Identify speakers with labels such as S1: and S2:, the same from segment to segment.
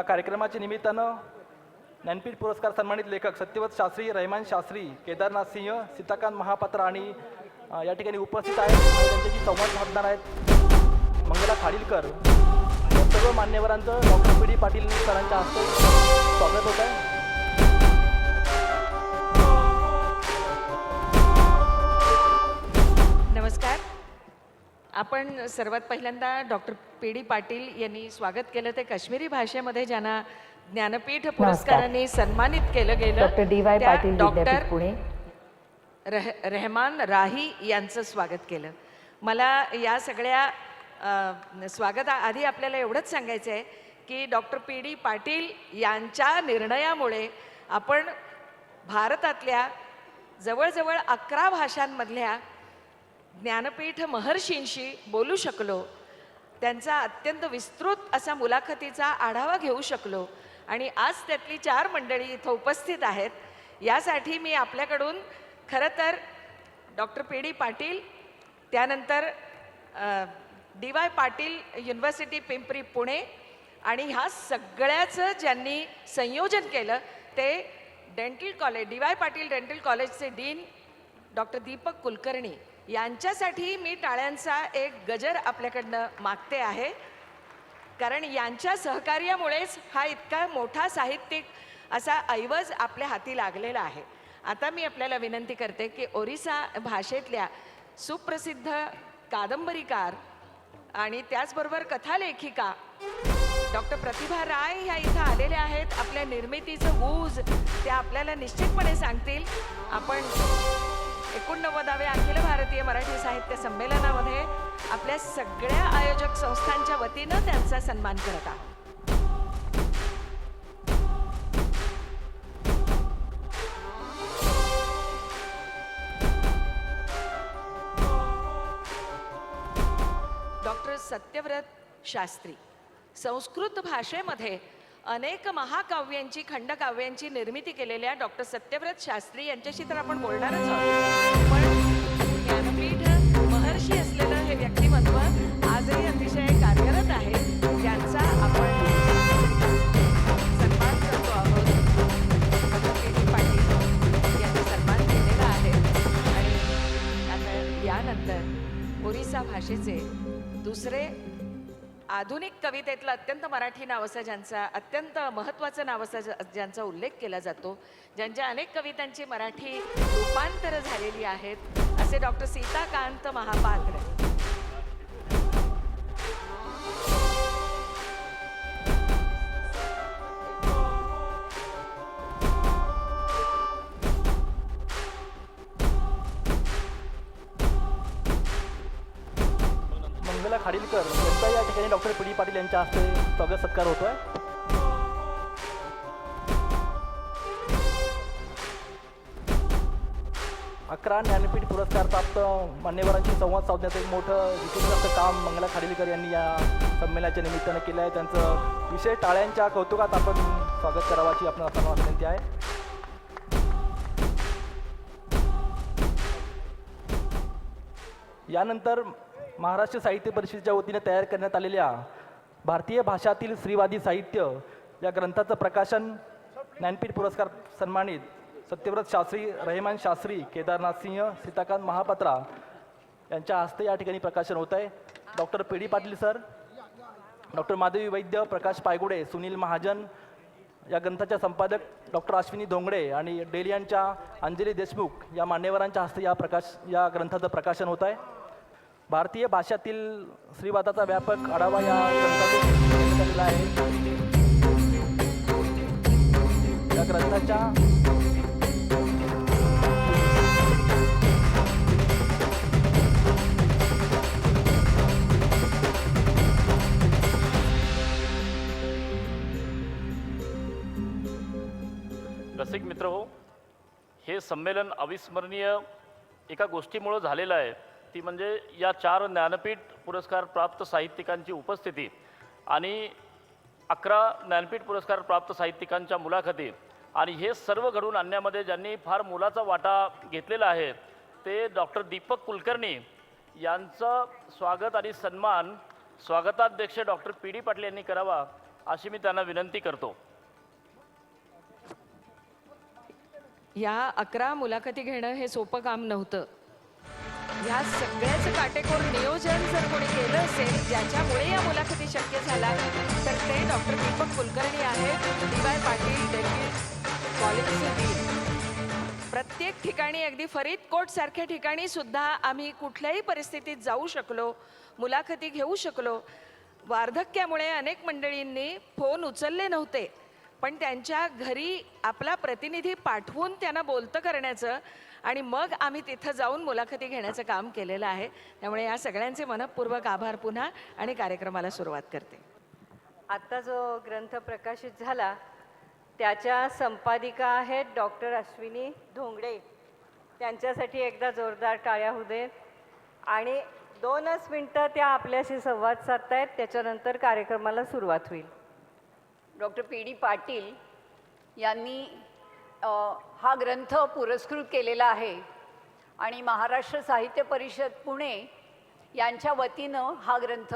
S1: कार्यक्रमाच्या निमित्तानं ज्ञानपीठ पुरस्कार सन्मानित लेखक सत्यव्रत शास्त्री, रहमान शास्त्री, केदारनाथ सिंह, सीताकांत महापात्र आणि या ठिकाणी उपस्थित आहेत आणि त्यांच्याशी संवाद साधणार आहेत मंगला खाडीलकर. या सर्व मान्यवरांचं डॉक्टर पी डी पाटील सरांच्या हस्ते स्वागत होत आहे.
S2: नमस्कार. आपण सर्वात पहिल्यांदा डॉक्टर पी डी पाटील यांनी स्वागत केलं ते काश्मीरी भाषेमध्ये ज्यांना ज्ञानपीठ पुरस्काराने सन्मानित केलं गेलं
S3: डॉक्टर डी वाय पाटील विद्यापीठ पुणे
S2: रहमान राही यांचं स्वागत केलं. मला या सगळ्या स्वागत आधी आपल्याला एवढंच सांगायचं आहे की डॉक्टर पी डी पाटील यांच्या निर्णयामुळे आपण भारतातल्या जवळजवळ 11 भाषांमधल्या ज्ञानपीठ महर्षींशी बोलू शकलो, त्यांचा अत्यंत विस्तृत असा मुलाखतीचा आढावा घेऊ शकलो आणि आज त्यातली 4 मंडळी इथं उपस्थित आहेत. यासाठी मी आपल्याकडून खरं तर डॉक्टर पी डी पाटील, त्यानंतर D Y Patil university Pimpri Pune आणि ह्या सगळ्याचं ज्यांनी संयोजन केलं ते dental college, D Y Patil dental कॉलेजचे डीन डॉक्टर दीपक कुलकर्णी यांच्यासाठी मी टाळ्यांचा एक गजर आपल्याकडनं मागते आहे, कारण यांच्या सहकार्यामुळेच हा इतका मोठा साहित्यिक असा ऐवज आपल्या हाती लागलेला आहे. आता मी आपल्याला विनंती करते की ओरिसा भाषेतल्या सुप्रसिद्ध कादंबरीकार आणि त्याचबरोबर कथालेखिका डॉक्टर प्रतिभा राय ह्या इथं आलेल्या आहेत. आपल्या निर्मितीचं गूज त्या आपल्याला निश्चितपणे सांगतील. आपण 89व्या अखिल भारतीय मराठी साहित्य संमेलनामध्ये आपल्या सगळ्या आयोजक संस्थांच्या वतीनं त्यांचा सन्मान करत आहोत. डॉक्टर सत्यव्रत शास्त्री संस्कृत भाषेमध्ये अनेक महाकाव्यांची, खंडकाव्यांची निर्मिती केलेल्या डॉक्टर सत्यव्रत शास्त्री यांच्याशी तर आपण बोलणारच आहोत, पण ज्ञानपीठ महर्षी असलेलं हे व्यक्तिमत्व आजही अतिशय कार्यरत आहे. त्यांचा आपण सन्मान करतो आहोत. डॉक्टर पी डी पाटील यांनी सन्मान केलेला आहे आणि आता यानंतर ओरिसा भाषेचे दुसरे आधुनिक कवितेतलं अत्यंत मराठी नाव असं ज्यांचा, अत्यंत महत्त्वाचं नाव असं ज्यांचा उल्लेख केला जातो, ज्यांच्या अनेक कवितांची मराठी रूपांतर झालेली आहेत, असे डॉक्टर सीताकांत महापात्र.
S1: मंगला खाडीलकर यांचा या ठिकाणी डॉक्टर पी डी पाटील यांच्या हस्ते स्वागत सत्कार होतोय. अकरा ज्ञानपीठ पुरस्कार प्राप्त मान्यवरांशी संवाद साधण्याचं एक मोठं विशेष काम मंगला खाडीलकर यांनी या संमेलनाच्या निमित्तानं केलं आहे. त्यांचं विशेष टाळ्यांच्या कौतुकात आपण स्वागत करावं अशी आपण सर्वांना विनंती आहे. यानंतर महाराष्ट्र साहित्य परिषदेच्या वतीने तयार करण्यात आलेल्या भारतीय भाषातील स्त्रीवादी साहित्य या ग्रंथाचं प्रकाशन ज्ञानपीठ पुरस्कार सन्मानित सत्यव्रत शास्त्री, रहमान शास्त्री, केदारनाथ सिंह, सीताकांत महापात्रा यांच्या हस्ते या ठिकाणी प्रकाशन होत आहे. Doctor P D Patil sir, doctor Madhavi वैद्य, प्रकाश पायगुडे, सुनील महाजन, या ग्रंथाच्या संपादक डॉक्टर अश्विनी धोंगडे आणि डेलियनच्या अंजली देशमुख या मान्यवरांच्या हस्ते या ग्रंथाचं प्रकाशन होत आहे. भारतीय भाषातील स्त्रीवादाचा व्यापक आढावा या ग्रंथातून झालेला आहे. या ग्रंथाच्या
S4: रसिक मित्र हो, हे संमेलन अविस्मरणीय एका गोष्टीमुळे झालेलं आहे, ती म्हणजे या 4 ज्ञानपीठ पुरस्कार प्राप्त साहित्यिकांची उपस्थिती आणि 11 ज्ञानपीठ पुरस्कार प्राप्त साहित्यिकांच्या मुलाखती. आणि हे सर्व घडवून आणण्यामध्ये ज्यांनी फार मोलाचा वाटा घेतलेला आहे ते डॉक्टर दीपक कुलकर्णी यांचं स्वागत आणि सन्मान स्वागताध्यक्ष डॉक्टर पी डी पाटील यांनी करावा अशी मी त्यांना विनंती करतो.
S2: या 11 मुलाखती घेणं हे सोपं काम नव्हतं. या सगळ्याचं काटेकोर नियोजन जर कोणी केलं असेल ज्याच्यामुळे या मुलाखती शक्य झाल्या तर ते डॉक्टर दीपक कुलकर्णी आहेत, डी.वाय. पाटील डेल्ली कॉलेजचे डीन. प्रत्येक ठिकाणी अगदी फरीदकोट सारख्या ठिकाणी सुद्धा आम्ही कुठल्याही परिस्थितीत जाऊ शकलो, मुलाखती घेऊ शकलो. वार्धक्यामुळे अनेक मंडळींनी फोन उचलले नव्हते, पण त्यांच्या घरी आपला प्रतिनिधी पाठवून त्यांना बोलतं करण्याचं आणि मग आम्ही तिथं जाऊन मुलाखती घेण्याचं काम केलेलं आहे. त्यामुळे या सगळ्यांचे मनःपूर्वक आभार पुन्हा आणि कार्यक्रमाला सुरुवात करते.
S5: आत्ता जो ग्रंथ प्रकाशित झाला त्याच्या संपादिका आहेत डॉक्टर अश्विनी धोंगडे. त्यांच्यासाठी एकदा जोरदार टाळ्या होऊ देत. आणि 2च मिनटं त्या आपल्याशी संवाद साधतायत, त्याच्यानंतर कार्यक्रमाला सुरुवात होईल.
S6: Doctor PD. पाटील यांनी हा ग्रंथ पुरस्कृत केलेला आहे आणि महाराष्ट्र साहित्य परिषद पुणे यांच्या वतीनं हा ग्रंथ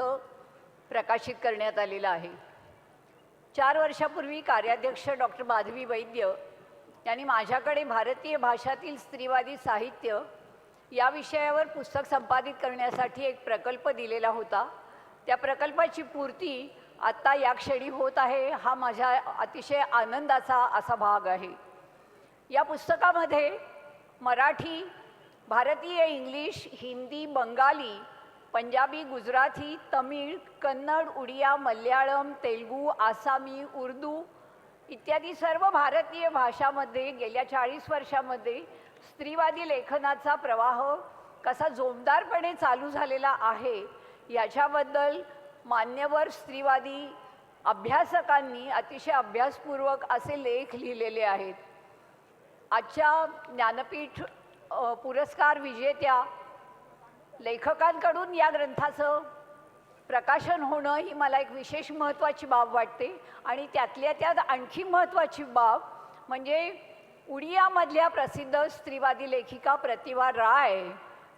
S6: प्रकाशित करण्यात आलेला आहे. 4 वर्षापूर्वी कार्याध्यक्ष डॉक्टर माधवी वैद्य यांनी माझ्याकडे भारतीय भाषातील स्त्रीवादी साहित्य या विषयावर पुस्तक संपादित करण्यासाठी एक प्रकल्प दिलेला होता. त्या प्रकल्पाची पूर्ती आत्ता या क्षणी होत आहे. हा माझ्या अतिशय आनंदाचा असा भाग आहे. या पुस्तकामध्ये मराठी, भारतीय इंग्लिश, हिंदी, बंगाली, पंजाबी, गुजराती, तमिळ, कन्नड, उडिया, मल्याळम, तेलुगू, आसामी, उर्दू इत्यादी सर्व भारतीय भाषामध्ये गेल्या 40 वर्षामध्ये स्त्रीवादी लेखनाचा प्रवाह कसा जोमदारपणे चालू झालेला आहे याच्याबद्दल मान्यवर स्त्रीवादी अभ्यासकांनी अतिशय अभ्यासपूर्वक असे लेख लिहिलेले आहेत. आजच्या ज्ञानपीठ पुरस्कार विजेत्या लेखकांकडून या ग्रंथाचं प्रकाशन होणं ही मला एक विशेष महत्त्वाची बाब वाटते. आणि त्यातल्या त्यात आणखी महत्त्वाची बाब म्हणजे उडियामधल्या प्रसिद्ध स्त्रीवादी लेखिका प्रतिभा राय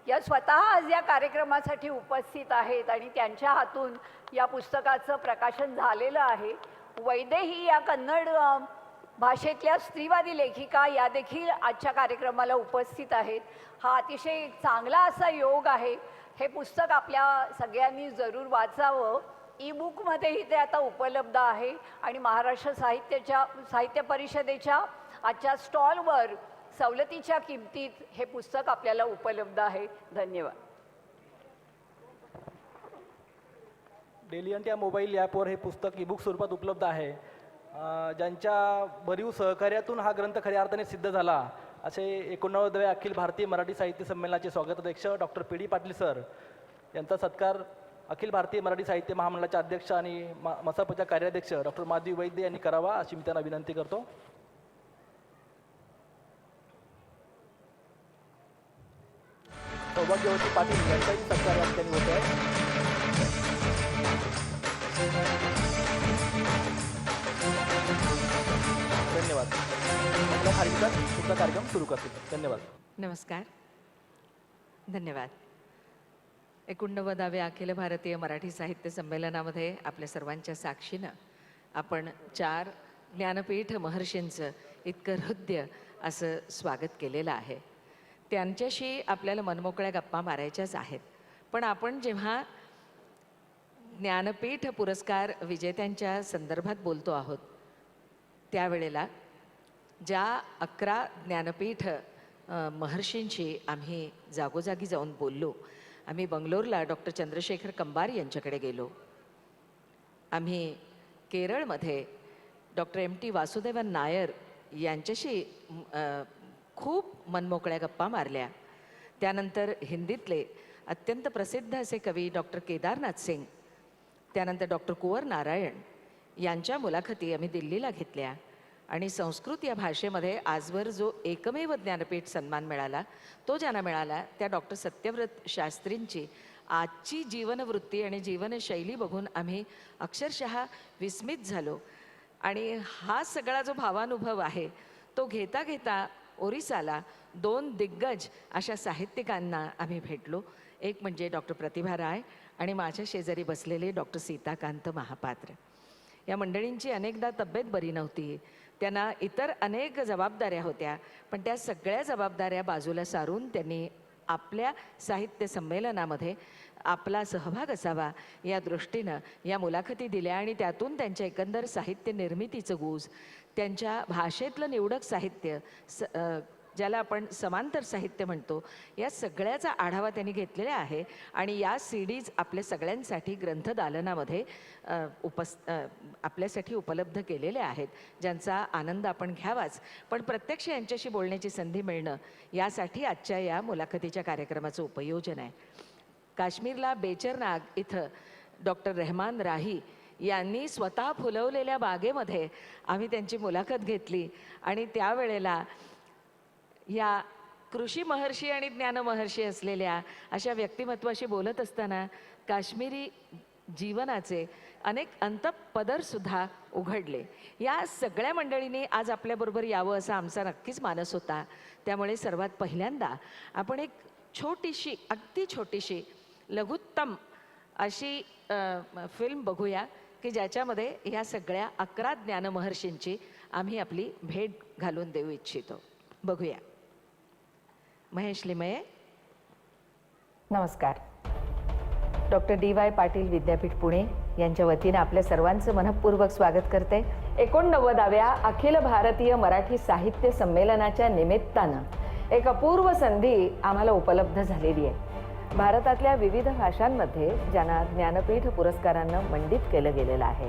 S6: या स्वतः आज या कार्यक्रमासाठी उपस्थित आहेत आणि त्यांच्या हातून या पुस्तकाचं प्रकाशन झालेलं आहे. वैदेही या कन्नड भाषेतल्या स्त्रीवादी लेखिका या देखील आजच्या कार्यक्रमाला उपस्थित आहेत. हा अतिशय चांगला असा योग आहे. हे पुस्तक आपल्या सगळ्यांनी जरूर वाचावं. ई-बुकमध्येही ते आता उपलब्ध आहे आणि महाराष्ट्र साहित्य परिषदेच्या आजच्या स्टॉलवर सवलतीच्या किमतीत हे पुस्तक आपल्याला उपलब्ध आहे. धन्यवाद.
S1: डेली या मोबाईल ॲपवर हे पुस्तक ई-बुक स्वरूपात उपलब्ध आहे. ज्यांच्या भरीव सहकार्यातून हा ग्रंथ खऱ्या अर्थाने सिद्ध झाला असे 89व्या अखिल भारतीय मराठी साहित्य संमेलनाचे स्वागताध्यक्ष डॉक्टर पी.डी. पाटील सर यांचा सत्कार अखिल भारतीय मराठी साहित्य महामंडळाचे अध्यक्ष आणि मसापच्या कार्याध्यक्ष डॉक्टर माधवी वैद्य यांनी करावा अशी मी त्यांना विनंती करतो. सौभाग्यवती पाटील यांचाही सत्कार या ठिकाणी होत आहे. धन्यवाद. आपल्या खालीलच पुढचा कार्यक्रम सुरू करतील. धन्यवाद.
S2: नमस्कार. धन्यवाद. 89व्या अखिल भारतीय मराठी साहित्य संमेलनामध्ये आपल्या सर्वांच्या साक्षीनं आपण 4 ज्ञानपीठ महर्षींचं इतकं हृदय असं स्वागत केलेलं आहे. त्यांच्याशी आपल्याला मनमोकळ्या गप्पा मारायच्याच आहेत. पण आपण जेव्हा ज्ञानपीठ पुरस्कार विजेत्यांच्या संदर्भात बोलतो आहोत त्यावेळेला ज्या 11 ज्ञानपीठ महर्षींशी आम्ही जागोजागी जाऊन बोललो. आम्ही बंगलोरला डॉक्टर चंद्रशेखर कंबार यांच्याकडे गेलो. आम्ही केरळमध्ये डॉक्टर M.T. वासुदेवन नायर यांच्याशी खूप मनमोकळ्या गप्पा मारल्या. त्यानंतर हिंदीतले अत्यंत प्रसिद्ध असे कवी डॉक्टर केदारनाथ सिंग, त्यानंतर डॉक्टर कुंवर नारायण यांच्या मुलाखती आम्ही दिल्लीला घेतल्या. आणि संस्कृत या भाषेमध्ये आजवर जो एकमेव ज्ञानपीठ सन्मान मिळाला तो ज्यांना मिळाला त्या डॉक्टर सत्यव्रत शास्त्रींची आजची जीवनवृत्ती आणि जीवनशैली बघून आम्ही अक्षरशः विस्मित झालो. आणि हा सगळा जो भावानुभव आहे तो घेता घेता ओरिसाला 2 दिग्गज अशा साहित्यिकांना आम्ही भेटलो. एक म्हणजे डॉक्टर प्रतिभा राय आणि माझ्या शेजारी बसलेले डॉक्टर सीताकांत महापात्र. या मंडळींची अनेकदा तब्येत बरी नव्हती, त्यांना इतर अनेक जबाबदाऱ्या होत्या, पण त्या सगळ्या जबाबदाऱ्या बाजूला सारून त्यांनी आपल्या साहित्य संमेलनामध्ये आपला सहभाग असावा या दृष्टीनं या मुलाखती दिल्या आणि त्यातून त्यांच्या एकंदर साहित्य निर्मितीचं गूज, त्यांच्या भाषेतलं निवडक साहित्य ज्याला आपण समांतर साहित्य म्हणतो, या सगळ्याचा आढावा त्यांनी घेतलेला आहे आणि या CDs आपल्या सगळ्यांसाठी ग्रंथदालनामध्ये आपल्यासाठी उपलब्ध केलेल्या आहेत, ज्यांचा आनंद आपण घ्यावाच, पण प्रत्यक्ष यांच्याशी बोलण्याची संधी मिळणं यासाठी आजच्या या मुलाखतीच्या कार्यक्रमाचं उपयोजन आहे. काश्मीरला बेचरनाग इथं डॉक्टर रहमान राही यांनी स्वतः फुलवलेल्या बागेमध्ये आम्ही त्यांची मुलाखत घेतली आणि त्यावेळेला या कृषी महर्षी आणि ज्ञानमहर्षी असलेल्या अशा व्यक्तिमत्वाशी बोलत असताना काश्मीरी जीवनाचे अनेक अंतःपदरसुद्धा उघडले. या सगळ्या मंडळींनी आज आपल्याबरोबर यावं असा आमचा नक्कीच मानस होता. त्यामुळे सर्वात पहिल्यांदा आपण एक छोटीशी, अगदी छोटीशी, लघुत्तम अशी फिल्म बघूया की ज्याच्यामध्ये ह्या सगळ्या 11 ज्ञानमहर्षींची आम्ही आपली भेट घालून देऊ इच्छितो. बघूया. महेश लिमये.
S3: नमस्कार. डॉक्टर DY पाटील विद्यापीठ पुणे यांच्या वतीने आपल्या सर्वांचं मनःपूर्वक स्वागत करते. 89व्या अखिल भारतीय मराठी साहित्य संमेलनाच्या निमित्तानं एक अपूर्व संधी आम्हाला उपलब्ध झालेली आहे. भारतातल्या विविध भाषांमध्ये ज्यांना ज्ञानपीठ पुरस्कारांना मंडित केलं गेलेलं आहे,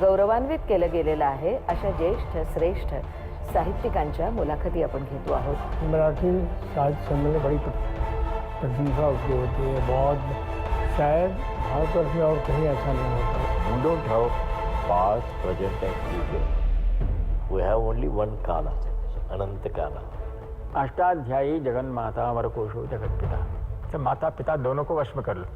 S3: गौरवान्वित केलं गेलेलं आहे, अशा ज्येष्ठ श्रेष्ठ साहित्यिकांच्या मुलाखती आपण घेतो आहोत.
S7: मराठी साहित्य सम्मेलन बड़ी प्रशंसा उसकी होती है. बहुत शायद भारतवर्ष में और कहीं ऐसा नहीं होता.
S8: We don't have past, present and future. We have only one Kala, Ananta Kala.
S7: Ashtadhyayi जगन्माता अमरकोशो जगतपिता. तो माता पिता दोनों को वश में कर लो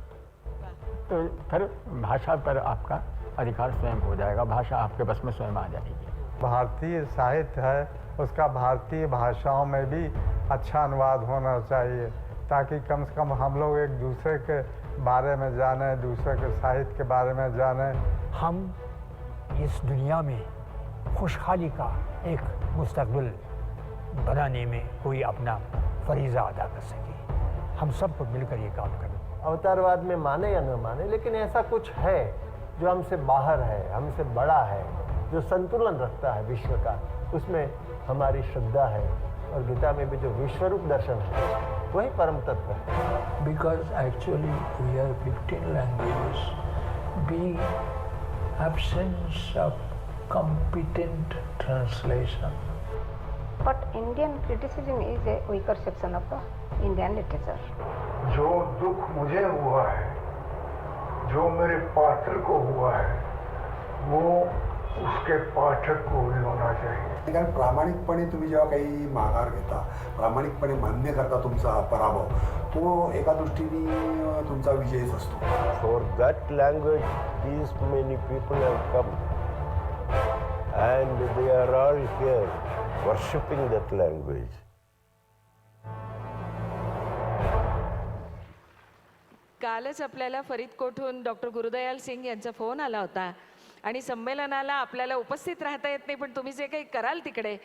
S7: तो फिर भाषा पर आपका अधिकार स्वयं हो जाएगा, भाषा आपके बस में स्वयं आ जाएगी.
S9: भारतीय साहित्य है, उसका भारतीय भाषाओं में भी अच्छा अनुवाद होना चाहिए ताकि कम से कम हम लोग एक दूसरे के बारे में जानें, दूसरे के साहित्य के बारे में जानें.
S7: हम इस दुनिया में खुशहाली का एक मुस्तकबिल बनाने में कोई अपना फरीज़ा अदा कर सके. हम सबको मिलकर ये काम करें.
S8: अवतारवाद में माने या न माने, लेकिन ऐसा कुछ है जो हमसे बाहर है, हमसे बड़ा है, जो संतुलन रखता है विश्व का, उसमें हमारी श्रद्धा है. और गीता में भी जो विश्वरूप दर्शन है वही परम तत्व है.
S7: Because actually we are 15 languages, being absence of competent translation.
S10: But Indian criticism is a weaker section of the Indian literature.
S9: जो दुख मुझे हुआ है, जो मेरे पात्र को हुआ है, वो उसके पाठक को भी होना चाहिए.
S11: कारण प्रामाणिकपणे तुम्ही जेव्हा काही माघार घेता, प्रामाणिकपणे मान्य करता तुमचा पराभव, तो एका दृष्टीने तुमचा विजयच असतो.
S8: For that language, these many people have come, and they are all here worshipping that language.
S2: कालच आपल्याला फरीदकोटहून डॉक्टर गुरुदयाल सिंग यांचा फोन आला होता आणि संमेलनाला आपल्याला उपस्थित राहता येत नाही, पण तुम्ही जे काही कराल तिकडे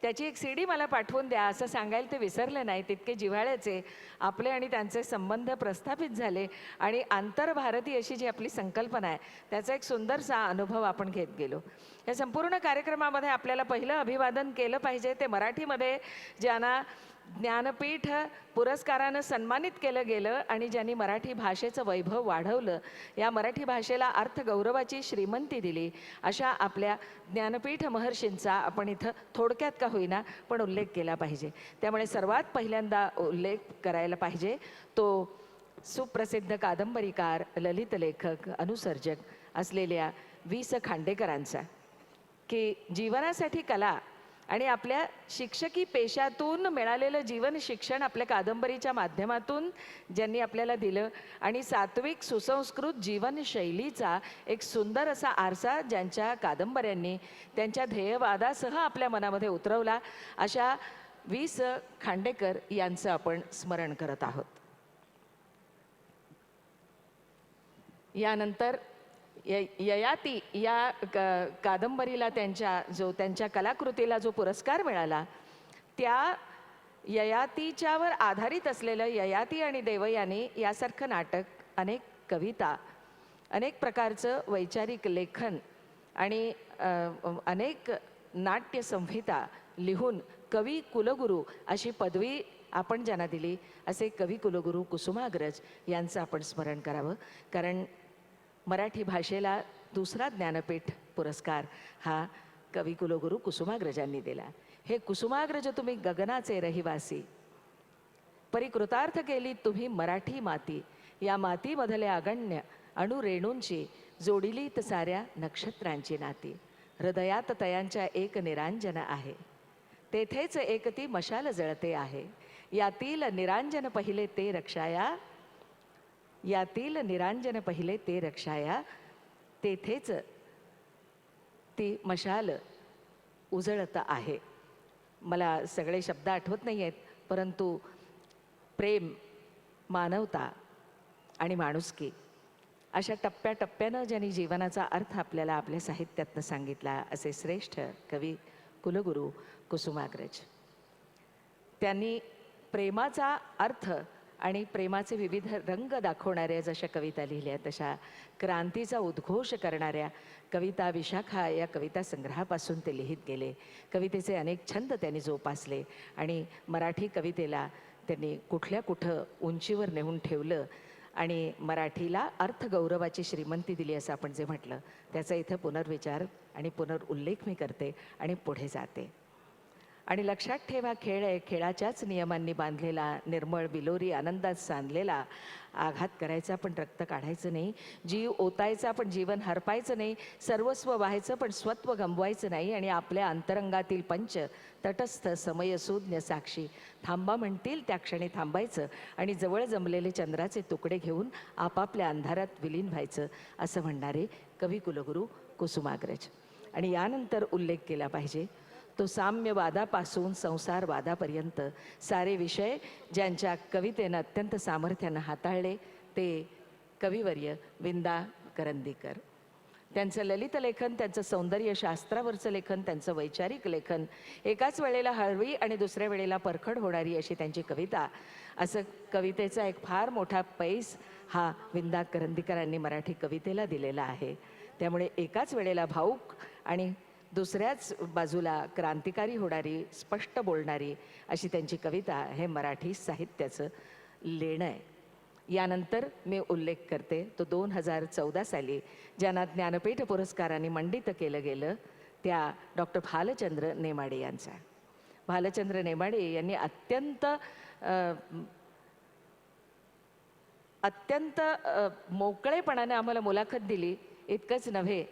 S2: त्याची एक CD मला पाठवून द्या असं सांगायला ते विसरले नाही. तितके जिव्हाळ्याचे आपले आणि त्यांचे संबंध प्रस्थापित झाले आणि आंतरभारती अशी जी आपली संकल्पना आहे त्याचा एक सुंदरसा अनुभव आपण घेत गेलो. या संपूर्ण कार्यक्रमामध्ये आपल्याला पहिलं अभिवादन केलं पाहिजे ते मराठीमध्ये ज्यांना ज्ञानपीठ पुरस्कारानं सन्मानित केलं गेलं आणि ज्यांनी मराठी भाषेचं वैभव वाढवलं, या मराठी भाषेला अर्थगौरवाची श्रीमंती दिली, अशा आपल्या ज्ञानपीठ महर्षींचा आपण इथं थोडक्यात का होईना पण उल्लेख केला पाहिजे. त्यामुळे सर्वात पहिल्यांदा उल्लेख करायला पाहिजे तो सुप्रसिद्ध कादंबरीकार, ललित लेखक, अनुसर्जक असलेल्या वि.स. खांडेकरांचा, की जीवनासाठी कला आणि आपल्या शिक्षकी पेशातून मिळालेलं जीवन शिक्षण आपल्या कादंबरीच्या माध्यमातून ज्यांनी आपल्याला दिलं आणि सात्विक सुसंस्कृत जीवनशैलीचा एक सुंदर असा आरसा ज्यांच्या कादंबऱ्यांनी त्यांच्या ध्येयवादासह आपल्या मनामध्ये उतरवला, अशा वि.स. खांडेकर यांचं आपण स्मरण करत आहोत. यानंतर ययाती या कादंबरीला त्यांच्या कलाकृतीला जो पुरस्कार मिळाला, त्या ययातीच्यावर आधारित असलेलं ययाती आणि देवयानी यासारखं नाटक, अनेक कविता, अनेक प्रकारचं वैचारिक लेखन आणि अनेक नाट्य संहिता लिहून कवी कुलगुरू अशी पदवी आपण ज्यांना दिली, असे कवी कुलगुरू कुसुमाग्रज यांचं आपण स्मरण करावं. कारण मराठी भाषेला दुसरा ज्ञानपीठ पुरस्कार हा कवी कुलगुरू कुसुमाग्रजांनी दिला. हे कुसुमाग्रज तुम्ही गगनाचे रहिवासी, परिकृतार्थ केली तुम्ही मराठी माती, या मातीमधले अगण्य अणुरेणूंची जोडिलीत साऱ्या नक्षत्रांची नाती, हृदयात तयांच्या एक निरांजन आहे, तेथेच एक ती मशाल जळते आहे, यातील निरांजन पहिले ते रक्षाया, यातील निरांजन पहिले ते रक्षाया, तेथेच ती मशाल उजळत आहे. मला सगळे शब्द आठवत नाही आहेत, परंतु प्रेम, मानवता आणि माणुसकी अशा टप्प्याटप्प्यानं ज्यांनी जीवनाचा अर्थ आपल्याला आपल्या साहित्यातनं सांगितला, असे श्रेष्ठ कवी कुलगुरू कुसुमाग्रज. त्यांनी प्रेमाचा अर्थ आणि प्रेमाचे विविध रंग दाखवणाऱ्या जशा कविता लिहिल्या, तशा क्रांतीचा उद्घोष करणाऱ्या कविता विशाखा या कविता संग्रहापासून ते लिहित गेले. कवितेचे अनेक छंद त्यांनी जोपासले आणि मराठी कवितेला त्यांनी कुठं उंचीवर नेऊन ठेवलं आणि मराठीला अर्थगौरवाची श्रीमंती दिली असं आपण जे म्हटलं, त्याचा इथं पुनर्विचार आणि पुनरुल्लेख मी करते आणि पुढे जाते. आणि लक्षात ठेवा, खेळ आहे, खेळाच्याच नियमांनी बांधलेला, निर्मळ बिलोरी आनंदात सांधलेला, आघात करायचा पण रक्त काढायचं नाही, जीव ओतायचा पण जीवन हरपायचं नाही, सर्वस्व व्हायचं पण स्वत्व गमवायचं नाही, आणि आपल्या अंतरंगातील पंच तटस्थ समयसूज्ञ साक्षी थांबा म्हणतील त्या क्षणी थांबायचं आणि जवळ जमलेले चंद्राचे तुकडे घेऊन आपापल्या अंधारात विलीन व्हायचं, असं म्हणणारे कवी कुलगुरू कुसुमाग्रज. आणि यानंतर उल्लेख केला पाहिजे तो साम्यवादापासून संसारवादापर्यंत सारे विषय ज्यांच्या कवितेनं अत्यंत सामर्थ्यानं हाताळले, ते कविवर्य विंदा करंदीकर. त्यांचं ललित लेखन, त्यांचं सौंदर्यशास्त्रावरचं लेखन, त्यांचं वैचारिक लेखन, एकाच वेळेला हळवी आणि दुसऱ्या वेळेला परखड होणारी अशी त्यांची कविता, असं कवितेचा एक फार मोठा पैस हा विंदा करंदीकरांनी मराठी कवितेला दिलेला आहे. त्यामुळे एकाच वेळेला भाऊक आणि दुसऱ्याच बाजूला क्रांतिकारी होणारी, स्पष्ट बोलणारी अशी त्यांची कविता हे मराठी साहित्याचं लेणं आहे. यानंतर मी उल्लेख करते तो 2014 साली ज्यांना ज्ञानपीठ पुरस्काराने मंडित केलं गेलं, त्या डॉक्टर भालचंद्र नेमाडे यांचा. भालचंद्र नेमाडे यांनी अत्यंत मोकळेपणाने आम्हाला मुलाखत दिली. इतकंच नव्हे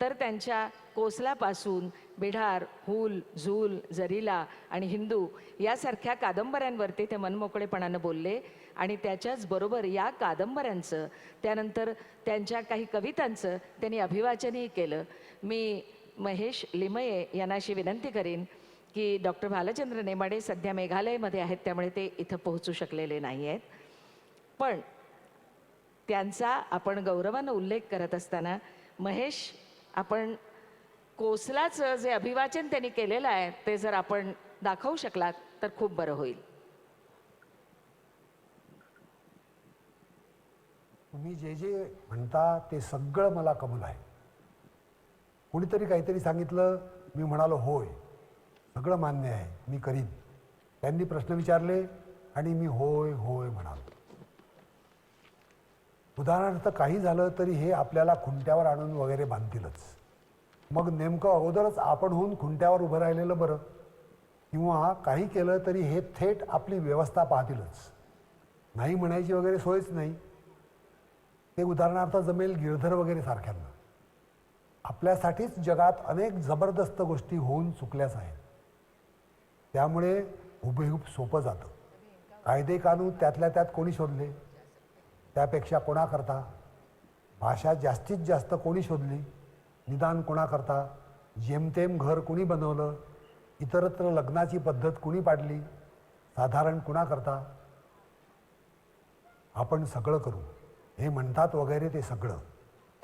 S2: तर त्यांच्या कोसलापासून बिढार, हूल, झूल, जरीला आणि हिंदू यासारख्या कादंबऱ्यांवरती ते मनमोकळेपणानं बोलले. आणि त्याच्याच बरोबर या कादंबऱ्यांचं, त्यानंतर त्यांच्या काही कवितांचं त्यांनी अभिवाचनही केलं. मी महेश लिमये यांना अशी विनंती करीन की डॉक्टर भालचंद्र नेमाडे सध्या मेघालयमध्ये आहेत, त्यामुळे ते इथं पोहोचू शकलेले नाही आहेत, पण त्यांचा आपण गौरवानं उल्लेख करत असताना महेश, आपण कोसलाचं जे अभिवाचन त्यांनी केलेलं आहे ते जर आपण दाखवू शकलात तर खूप बरं होईल.
S11: तुम्ही जे जे म्हणता ते सगळं मला कबूल आहे. कोणीतरी काहीतरी सांगितलं, मी म्हणालो होय, सगळं मान्य आहे, मी करीन. त्यांनी प्रश्न विचारले आणि मी होय होय म्हणालो. उदाहरणार्थ काही झालं तरी हे आपल्याला खुंट्यावर आणून वगैरे बांधतीलच. मग नेमकं अगोदरच आपण होऊन खुंट्यावर उभं राहिलेलं बरं, किंवा काही केलं तरी हे थेट आपली व्यवस्था पाहतीलच. नाही म्हणायची वगैरे सोयच नाही. ते उदाहरणार्थ जमेल गिरधर वगैरे सारख्यांना. आपल्यासाठीच जगात अनेक जबरदस्त गोष्टी होऊन चुकल्याच आहेत. त्यामुळे हुबेहूब सोपं जातं. कायदे कानून त्यातल्या त्यात कोणी शोधले, त्यापेक्षा कोणाकरता. भाषा जास्तीत जास्त कोणी शोधली, निदान कोणाकरता. जेमतेम घर कुणी बनवलं, इतरत्र लग्नाची पद्धत कुणी पाडली, साधारण कुणाकरता. आपण सगळं करू हे म्हणतात वगैरे ते सगळं,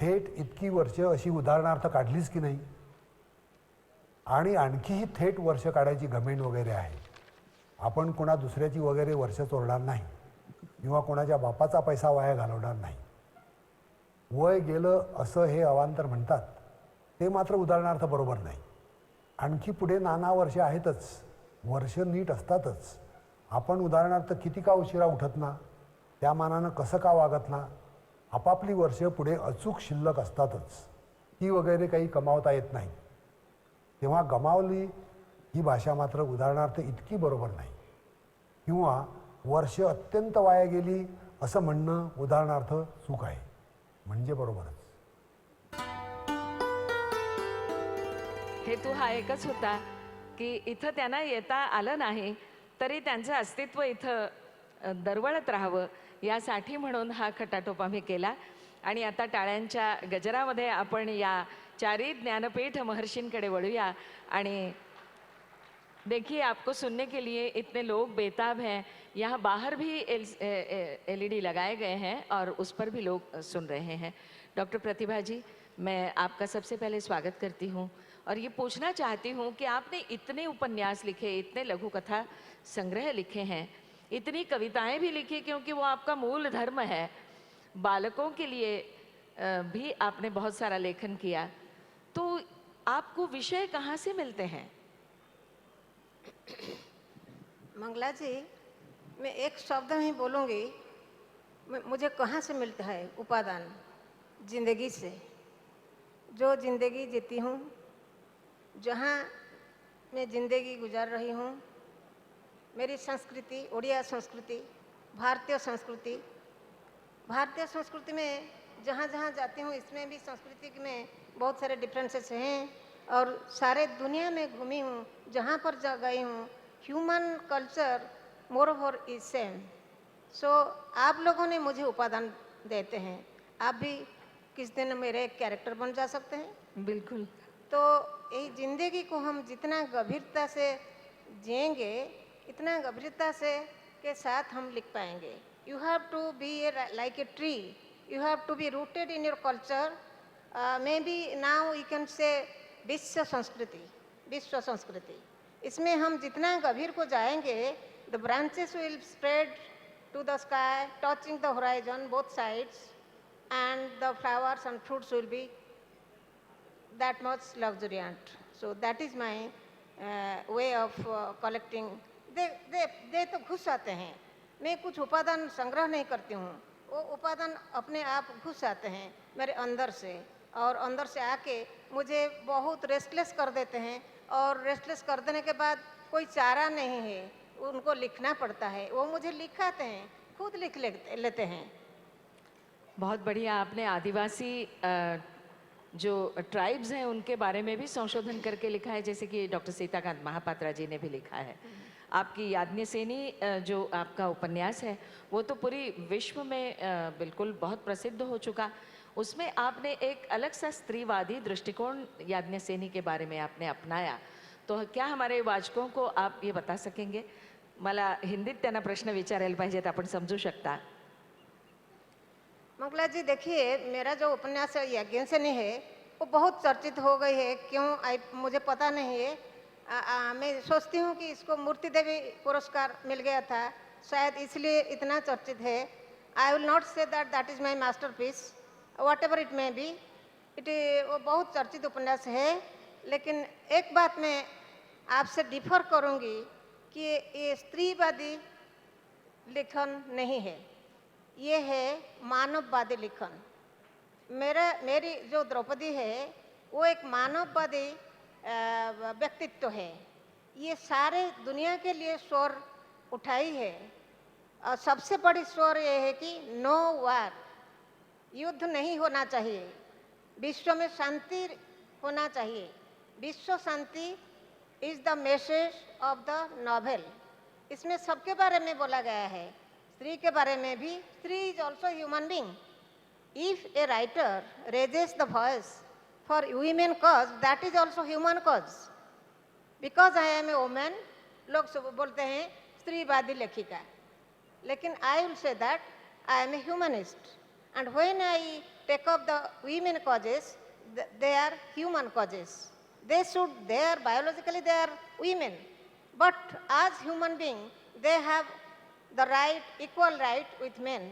S11: थेट इतकी वर्ष अशी उदाहरणार्थ काढलीच की नाही, आणि आणखीही थेट वर्ष काढायची घमेंड वगैरे आहे. आपण कोणा दुसऱ्याची वगैरे वर्ष चोरणार नाही किंवा कोणाच्या बापाचा पैसा वाया घालवणार नाही. वय गेलं असं हे अवांतर म्हणतात, ते मात्र उदाहरणार्थ बरोबर नाही. आणखी पुढे नाना वर्ष आहेतच, वर्ष नीट असतातच. आपण उदाहरणार्थ किती का उशिरा उठत ना, त्या मानानं कसं का वागत ना, आपापली वर्ष पुढे अचूक शिल्लक असतातच. ती वगैरे काही कमावता येत नाही. तेव्हा गमावली ही भाषा मात्र उदाहरणार्थ इतकी बरोबर नाही. किंवा वर्ष अत्यंत वाया गेली असं म्हणणं उदाहरणार्थ चूक आहे, म्हणजे बरोबरच.
S2: हेतू हा एकच होता की इथं त्यांना येता आलं नाही तरी त्यांचं अस्तित्व इथं दरवळत राहावं, यासाठी म्हणून हा खटाटोप आम्ही केला. आणि आता टाळ्यांच्या गजरामध्ये आपण या चारी ज्ञानपीठ महर्षींकडे वळूया. आणि देखिए, आपको सुनने के लिए इतने लोग बेताब हैं. यहाँ बाहर भी LED लगाए गए हैं और उस पर भी लोग सुन रहे हैं. डॉक्टर प्रतिभा जी, मैं आपका सबसे पहले स्वागत करती हूँ और ये पूछना चाहती हूँ कि आपने इतने उपन्यास लिखे, इतने लघु कथा संग्रह लिखे हैं, इतनी कविताएं भी लिखी, क्योंकि वो आपका मूल धर्म है. बालकों के लिए भी आपने बहुत सारा लेखन किया. तो आपको विषय कहाँ से मिलते हैं?
S10: मंगला जी, मैं एक शब्द में ही बोलूँगी. मुझे कहाँ से मिलता है उपादान? जिंदगी से. जो जिंदगी जीती हूँ, जहाँ मैं जिंदगी गुजार रही हूँ, मेरी संस्कृति, उड़िया संस्कृति, भारतीय संस्कृति में जहाँ जहाँ जाती हूँ, इसमें भी संस्कृति में बहुत सारे डिफरेंसेस हैं. और सारे दुनिया में घूमी हूँ, जहाँ पर जा गई हूँ, human culture moreover is same. So आप लोगों ने मुझे उपादान देते हैं. आप भी किस दिन मेरे कैरेक्टर बन जा सकते हैं.
S2: बिल्कुल.
S10: तो यही जिंदगी को हम जितना गंभीरता से जिएंगे, इतना गंभीरता से के साथ हम लिख पाएंगे. You have to be like a tree. You have to be rooted in your culture. Maybe now you can say विश्व संस्कृति. इसमें हम जितना गंभीर को जाएंगे, the branches will spread to the sky, touching the horizon both sides, and the flowers and fruits will be that much luxuriant. So that is my way of collecting. they तो घुस आते हैं. मैं कुछ उपादान संग्रह नहीं करती हूँ, वो उपादान अपने आप घुस आते हैं मेरे अंदर से, और अंदर से आके मुझे बहुत रेस्टलेस कर देते हैं. और रेस्टलेस कर देने के बाद कोई चारा नहीं है, उनको लिखना पड़ता है. वो मुझे लिखाते हैं, खुद लिख लेते हैं.
S2: बहुत बढ़िया. आपने आदिवासी जो ट्राइब्स हैं उनके बारे में भी संशोधन करके लिखा है, जैसे कि डॉक्टर सीताकांत महापात्रा जी ने भी लिखा है. आपकी याज्ञसेनी जो आपका उपन्यास है वो तो पूरी विश्व में बिल्कुल बहुत प्रसिद्ध हो चुका. उसमें आपने एक अलग सा स्त्रीवादी दृष्टिकोण याज्ञसेनी के बारे में आपने अपनाया. तो क्या हमारे वाचकों को आप ये बता सकेंगे? मला हिंदीत त्यांना प्रश्न विचारायला पाहिजेत, आपण समजू शकता.
S10: मंगला जी, देखिए, मेरा जो उपन्यास याज्ञसेनी है वो बहुत चर्चित हो गई है. क्यों मुझे पता नहीं है. मैं सोचती हूँ कि इसको मूर्ति देवी पुरस्कार मिल गया था, शायद इसलिए इतना चर्चित है. I will not say that is my masterpiece, what ever it may be. वो बहुत चर्चित उपन्यास है. लेकिन एक बात मैं आपसे डिफर करूँगी कि ये स्त्रीवादी लेखन नहीं है, ये है मानववादी लेखन. मेरी जो द्रौपदी है वो एक मानववादी व्यक्तित्व है. ये सारे दुनिया के लिए स्वर उठाई है. और सबसे बड़ी स्वर ये है कि नो वार, युद्ध नहीं होना चाहिए, विश्व में शांति होना चाहिए. विश्व शांति is the message of the novel. इसमें सबके बारे में बोला गया है, स्त्री के बारे में भी. स्त्री is also human being. If a writer raises the voice for women cause, that is also human cause. Because I am a women, लोग सब बोलते हैं स्त्रीवादी लेखिका, लेकिन I will say that I am a humanist And when I take up the women causes, they are human causes. They are biologically they are women, but as human being, they have the right, equal right with men,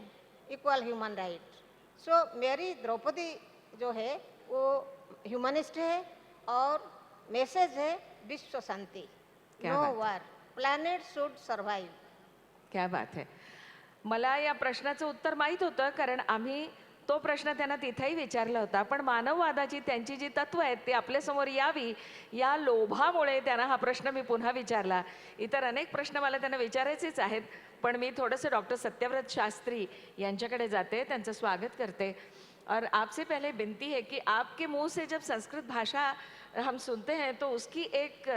S10: equal human right. So मेरी द्रौपदी जो है वो humanist है और message है विश्व शांति,
S2: क्या
S10: no
S2: बात है।
S10: War, planet should survive.
S2: क्या बात आहे. मला या प्रश्नाचं उत्तर माहीत होतं, कारण आम्ही तो प्रश्न त्यांना तिथेही विचारला होता. पण मानववादाची त्यांची जी तत्व आहेत ती आपल्यासमोर यावी या लोभामुळे त्यांना हा प्रश्न मी पुन्हा विचारला. इतर अनेक प्रश्न मला त्यांना विचारायचेच आहेत, पण मी थोडंसं डॉक्टर सत्यव्रत शास्त्री यांच्याकडे जाते, त्यांचं स्वागत करते. और आपसे पहले विनती है कि आपके मुंह से जब संस्कृत भाषा हम सुनते हैं तो उसकी एक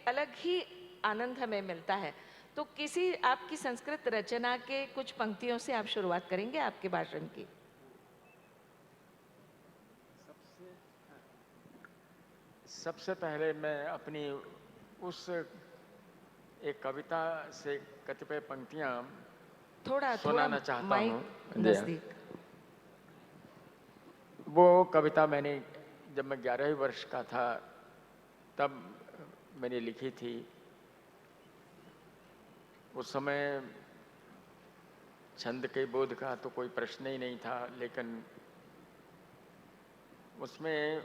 S2: अलग ही आनंद हमें मिलता है. तो किसी आपकी संस्कृत रचना के कुछ पंक्तियों से आप शुरुआत करेंगे आपके भाषण की.
S7: सबसे पहले मैं अपनी उस एक कविता से कतिपय पंक्तियां
S2: थोड़ा
S7: सुनाना चाहता
S2: माइक
S7: हूँ.
S2: नजदीक.
S7: वो कविता मैंने जब मैं 11 वर्ष का था तब मैंने लिखी थी. उस समय छंद के बोध का तो कोई प्रश्न ही नहीं था, लेकिन उसमें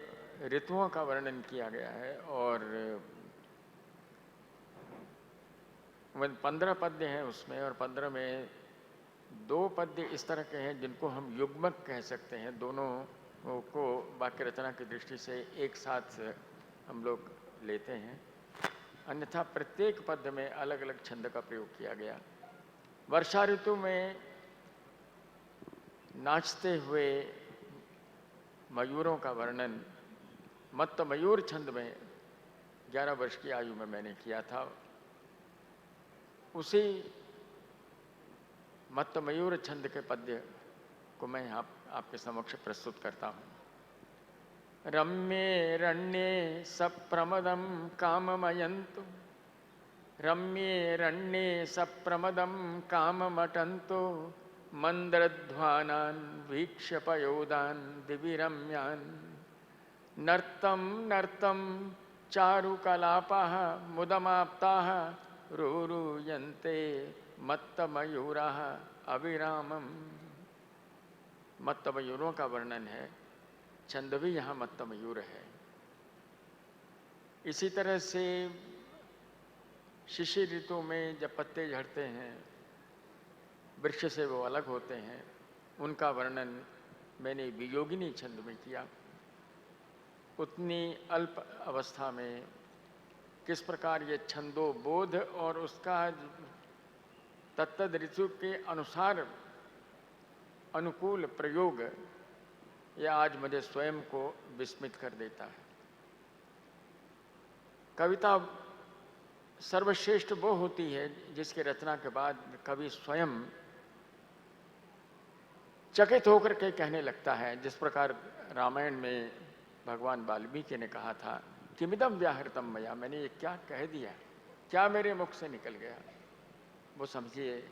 S7: ऋतुओं का वर्णन किया गया है और 15 पद्य हैं उसमें, और 15 में 2 पद्य इस तरह के हैं जिनको हम युग्मक कह सकते हैं. दोनों को वाक्य रचना की दृष्टि से एक साथ हम लोग लेते हैं, अन्यथा प्रत्येक पद्य में अलग अलग छंद का प्रयोग किया गया. वर्षा ऋतु में नाचते हुए मयूरों का वर्णन मत्त मयूर छंद में 11 वर्ष की आयु में मैंने किया था. उसी मत्त मयूर छंद के पद्य को मैं आपके समक्ष प्रस्तुत करता हूँ. रम्ये रण्ये सप्रमदं काममयन्तु, रम्ये रण्ये सप्रमदं काममटन्तु, मन्द्रध्वानान् वीक्ष्य पयोदान् दिवि रम्यान्. नर्तं नर्तं चारुकलापाः मुदमाप्ताः रोरूयन्ते मत्तमयूराः अविरामम्. मत्तमयूरों का वर्णन है, छंद भी यहाँ मत्तमयूर है. इसी तरह से शिशिर ऋतु में जब पत्ते झड़ते हैं, वृक्ष से वो अलग होते हैं, उनका वर्णन मैंने वियोगिनी छंद में किया. उतनी अल्प अवस्था में किस प्रकार ये छंदोबोध और उसका तत्तद ऋतु के अनुसार अनुकूल प्रयोग, यह आज मुझे स्वयं को विस्मित कर देता है. कविता सर्वश्रेष्ठ वो होती है जिसकी रचना के बाद कवि स्वयं चकित होकर के कहने लगता है. जिस प्रकार रामायण में भगवान वाल्मीकि ने कहा था किमिदं व्याहृतं मया, मैंने ये क्या कह दिया, क्या मेरे मुख से निकल गया. वो समझिए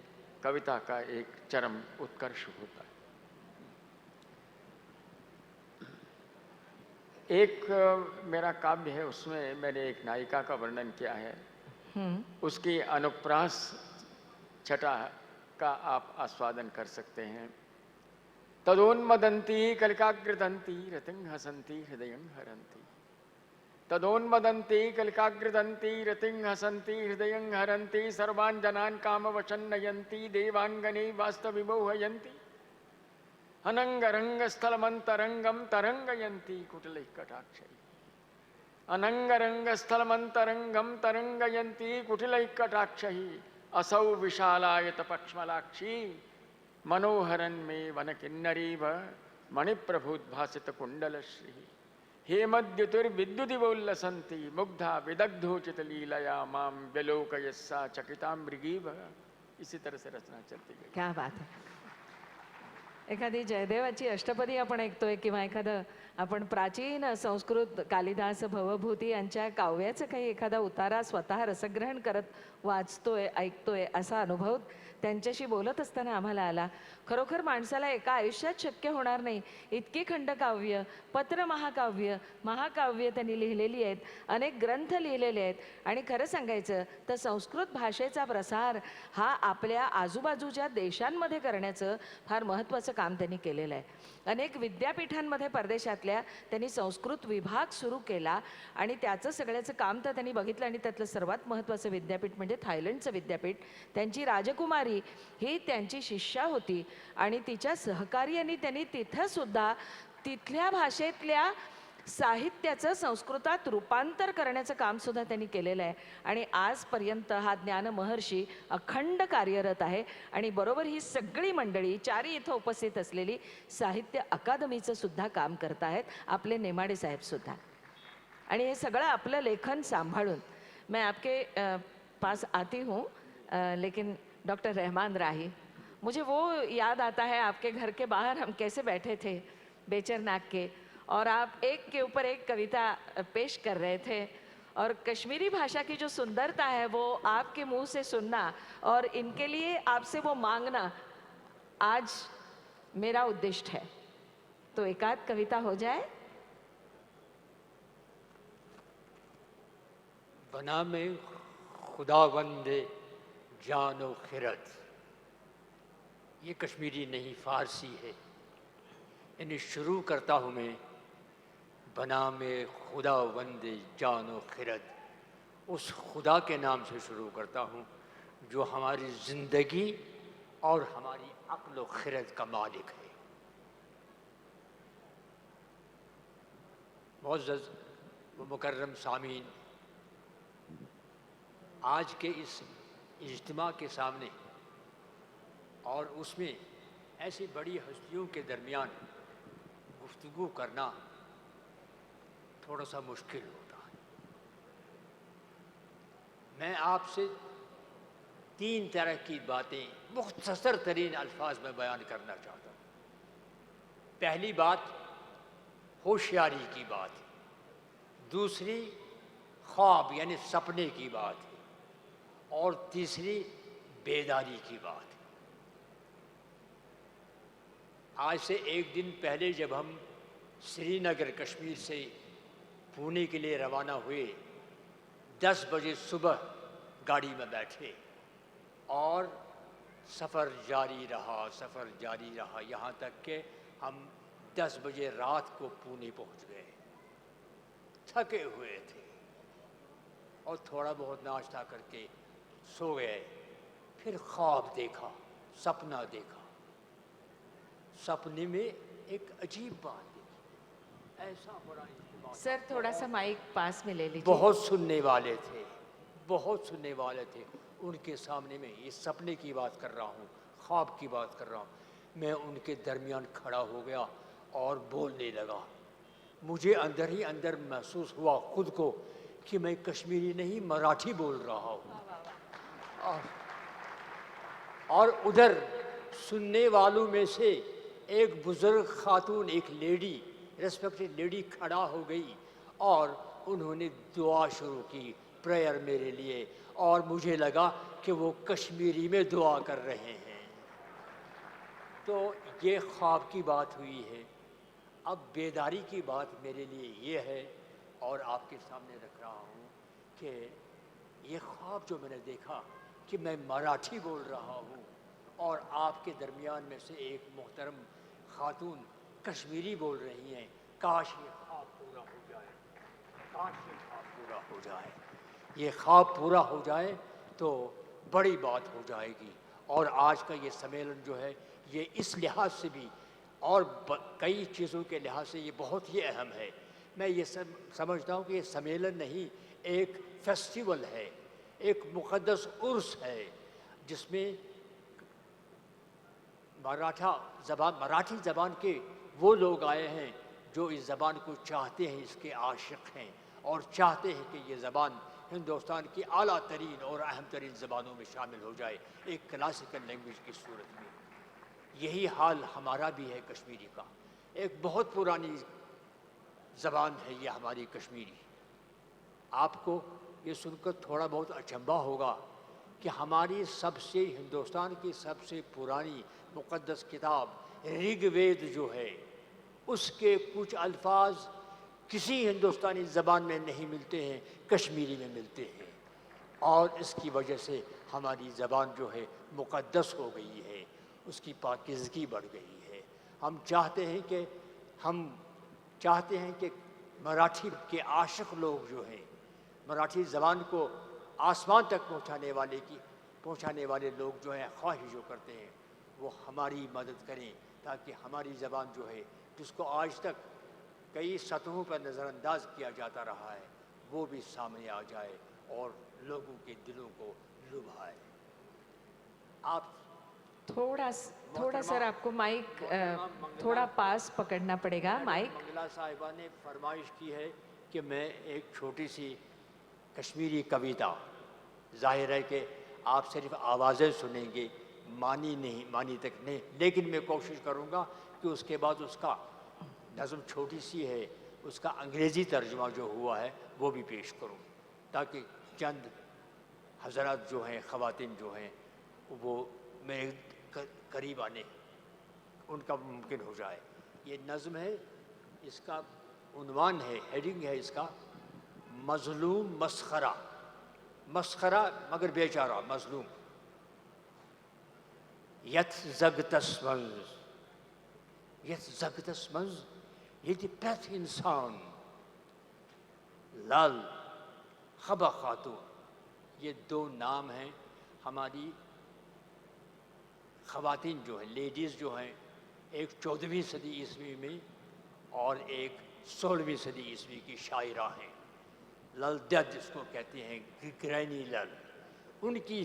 S7: कविता का एक चरम उत्कर्ष होता है. एक मेरा काव्य है, उसमें मैंने एक नायिका का वर्णन किया है. उसकी अनुप्रास छटा का आप आस्वादन कर सकते हैं. तदोन्मदंती कलिकाग्रदंती रतिं हसंती हृदयं हरंती. तदोन्मदंती कलिकाग्रदंती रतिं हसंती हृदयं हरंती. सर्वान् जनान् कामवशं नयन्ति देवांगने वास्तविमोहयन्ति. अनंगरंगस्थलमंतरंगम तरंगयन्ति कुटिलैः कटाक्षैः. अनंगरंगस्थलमंतरंगम तरंगयन्ति कुटिलैः कटाक्षैः. असौ विशालायत पक्ष्मलाक्षी मनोहरन में वन किन्नरीव मणिप्रभुद्भासित कुंडलश्री. हेमद्युतिर्विद्युदिवोल्लसन्ति मुग्धा विदग्धोचित लीलया मां व्यलोकयस्सा चकिता मृगीव. इसी तरह से रचना चलती गई.
S2: क्या बात है. एखादी जयदेवाची अष्टपदी आपण ऐकतोय किंवा एखादं आपण प्राचीन संस्कृत कालिदास भवभूती यांच्या काव्याचं काही एखादा उतारा स्वतः रसग्रहण करत वाचतोय ऐकतोय असा अनुभव त्यांच्याशी बोलत असताना आम्हाला आला. खरोखर माणसाला एका आयुष्यात शक्य होणार नाही इतकी खंडकाव्य, पत्र महाकाव्य त्यांनी लिहिलेली आहेत, अनेक ग्रंथ लिहिलेले आहेत. आणि खरं सांगायचं तर संस्कृत भाषेचा प्रसार हा आपल्या आजूबाजूच्या देशांमध्ये करण्याचं फार महत्त्वाचं काम त्यांनी केलेलं आहे. अनेक विद्यापीठांमध्ये परदेशातल्या त्यांनी संस्कृत विभाग सुरू केला आणि त्याचं सगळ्याचं काम तर त्यांनी बघितलं. आणि त्यातलं सर्वात महत्त्वाचं विद्यापीठ म्हणजे थायलंडचं विद्यापीठ. त्यांची राजकुमारी ही त्यांची शिष्या होती आणि तिच्या सहकार्याने त्यांनी तिथंसुद्धा तिथल्या भाषेतल्या साहित्याचं संस्कृतात रूपांतर करण्याचं कामसुद्धा त्यांनी केलेलं आहे. आणि आजपर्यंत हा ज्ञानमहर्षी अखंड कार्यरत आहे. आणि बरोबर ही सगळी मंडळी चारी इथं उपस्थित असलेली साहित्य अकादमीचं सुद्धा काम करत आहेत, आपले नेमाडे साहेबसुद्धा. आणि हे सगळं आपलं लेखन सांभाळून मैं आपके पास आती हूँ, लेकिन डॉक्टर रहमान राही, मुझे वो याद आता है आपके घर के बाहर हम कैसे बैठे थे बेचरनाग के, और आप एक के ऊपर एक कविता पेश कर रहे थे. और कश्मीरी भाषा की जो सुंदरता है वो आपके मुंह से सुनना और इनके लिए आपसे वो मांगना आज मेरा उद्दिष्ट है. तो एकाध कविता हो जाए.
S12: बना में खुदावंदे जानो खिरत, ये कश्मीरी नहीं फारसी है. यानी शुरू करता हूँ मैं बना में खुदावंदे जानो खिरत, उस खुदा के नाम से शुरू करता हूँ जो हमारी ज़िंदगी और हमारी अक्ल व खिरत का मालिक है. मुअज़्ज़ज़ व मुकर्रम सामीन, आज के इस इज्तिमा के सामने और उसमें ऐसी बड़ी हस्तियों के दरमियान गुफ्तगू करना थोड़ा सा मुश्किल होता है. मैं आपसे 3 तरह की बातें मुख्तसर तरीन अल्फाज में बयान करना चाहता हूँ. पहली बात होशियारी की बात है, दूसरी ख्वाब यानी सपने की बात है, और तीसरी बेदारी की बात है. आज से एक दिन पहले जब हम श्रीनगर कश्मीर से पुणे के लिए रवाना हुए, 10 बजे सुबह गाड़ी में बैठे और सफ़र जारी रहा यहाँ तक कि हम 10 बजे रात को पुणे पहुँच गए. थके हुए थे और थोड़ा बहुत नाश्ता करके सो गए. फिर ख्वाब देखा, सपना देखा. सपने में एक अजीब बात देखी. ऐसा बड़ा इज्तिमा,
S2: सर थोड़ा सा माइक पास में ले लीजिए.
S12: बहुत सुनने वाले थे. उनके सामने में ये सपने की बात कर रहा हूँ, ख्वाब की बात कर रहा हूँ. मैं उनके दरमियान खड़ा हो गया और बोलने लगा. मुझे अंदर ही अंदर महसूस हुआ खुद को कि मैं कश्मीरी नहीं मराठी बोल रहा हूँ. और उधर सुनने वालों में से एक बुजुर्ग खातून, एक लेडी, रेस्पेक्टेड लेडी खड़ा हो गई और उन्होंने दुआ शुरू की, प्रेयर मेरे लिए. और मुझे लगा कि वो कश्मीरी में दुआ कर रहे हैं. तो ये ख्वाब की बात हुई है. अब बेदारी की बात मेरे लिए ये है और आपके सामने रख रहा हूँ कि ये ख्वाब जो मैंने देखा कि मैं मराठी बोल रहा हूँ और आपके दरमियान में से एक मोहतरम खातून कश्मीरी बोल रही हैं. काश ये ख्वाब पूरा हो जाए, काश ये ख्वाब पूरा हो जाए. ये ख्वाब पूरा हो जाए तो बड़ी बात हो जाएगी. और आज का ये सम्मेलन जो है ये इस लिहाज से भी और कई चीज़ों के लिहाज से ये बहुत ही अहम है. मैं ये समझता हूँ कि ये सम्मेलन नहीं, एक फेस्टिवल है, एक मुक़द्दस उर्स है जिसमें मराठी ज़बान के वो लोग आए हैं जो इस ज़बान को चाहते हैं, इसके आशिक़ हैं और चाहते हैं कि ये ज़बान हिंदुस्तान की आला तरीन और अहम तरीन ज़बानों में शामिल हो जाए एक क्लासिकल लैंग्वेज की सूरत में. यही हाल हमारा भी है कश्मीरी का. एक बहुत पुरानी ज़बान है ये हमारी कश्मीरी. आपको ये सुनकर थोड़ा बहुत अचंभा होगा कि हमारी सबसे हिंदुस्तान की सबसे पुरानी मुक़द्दस किताब ऋग्वेद जो है, उसके कुछ अल्फाज किसी हिंदुस्तानी ज़बान में नहीं मिलते हैं, कश्मीरी में मिलते हैं। और इसकी वजह से हमारी ज़बान जो है मुक़द्दस हो गई है, उसकी पाकीज़गी बढ़ गई है। हम चाहते हैं कि मराठी के आशिक लोग जो हैं, मराठी ज़बान को आसमान तक पहुँचाने वाले लोग जो हैं, ख्वाहिश जो करते हैं, वो हमारी मदद करें ताकि हमारी ज़बान जो है, जिसको आज तक कई सतहों पर नज़रअंदाज किया जाता रहा है, वो भी सामने आ जाए और लोगों के दिलों को लुभाए। आप
S2: थोड़ा सर आपको माइक थोड़ा पास पकड़ना पड़ेगा माइक।
S12: मंगला साहिबा ने फरमाइश की है कि मैं एक छोटी सी कश्मीरी कविता, जाहिर है कि आप सिर्फ आवाज़ें सुनेंगे, मानी तक नहीं, लेकिन मैं कोशिश करूँगा कि उसके बाद उसका नज़म छोटी सी है, उसका अंग्रेज़ी तर्जुमा जो हुआ है वो भी पेश करूँ, ताकि चंद हज़रात जो हैं, ख़वातीन जो हैं, वो मेरे करीब आने उनका मुमकिन हो जाए। ये नज़म है, इसका उन्वान है, हेडिंग है इसका, मज़लूम मस्खरा। मस्खरा मगर बेचारा, मज़लूम। यत ज़गतस्मंज़ यदि प्रथ इंसान लाल खबा खातून, ये दो नाम हैं हमारी ख़वातीन जो हैं, लेडीज़ जो हैं, एक 14वीं सदी ईस्वी में और एक 16वीं सदी ईस्वी की शायरा हैं। लल दद जिसको कहते हैं, ग्रैनी लल, उनकी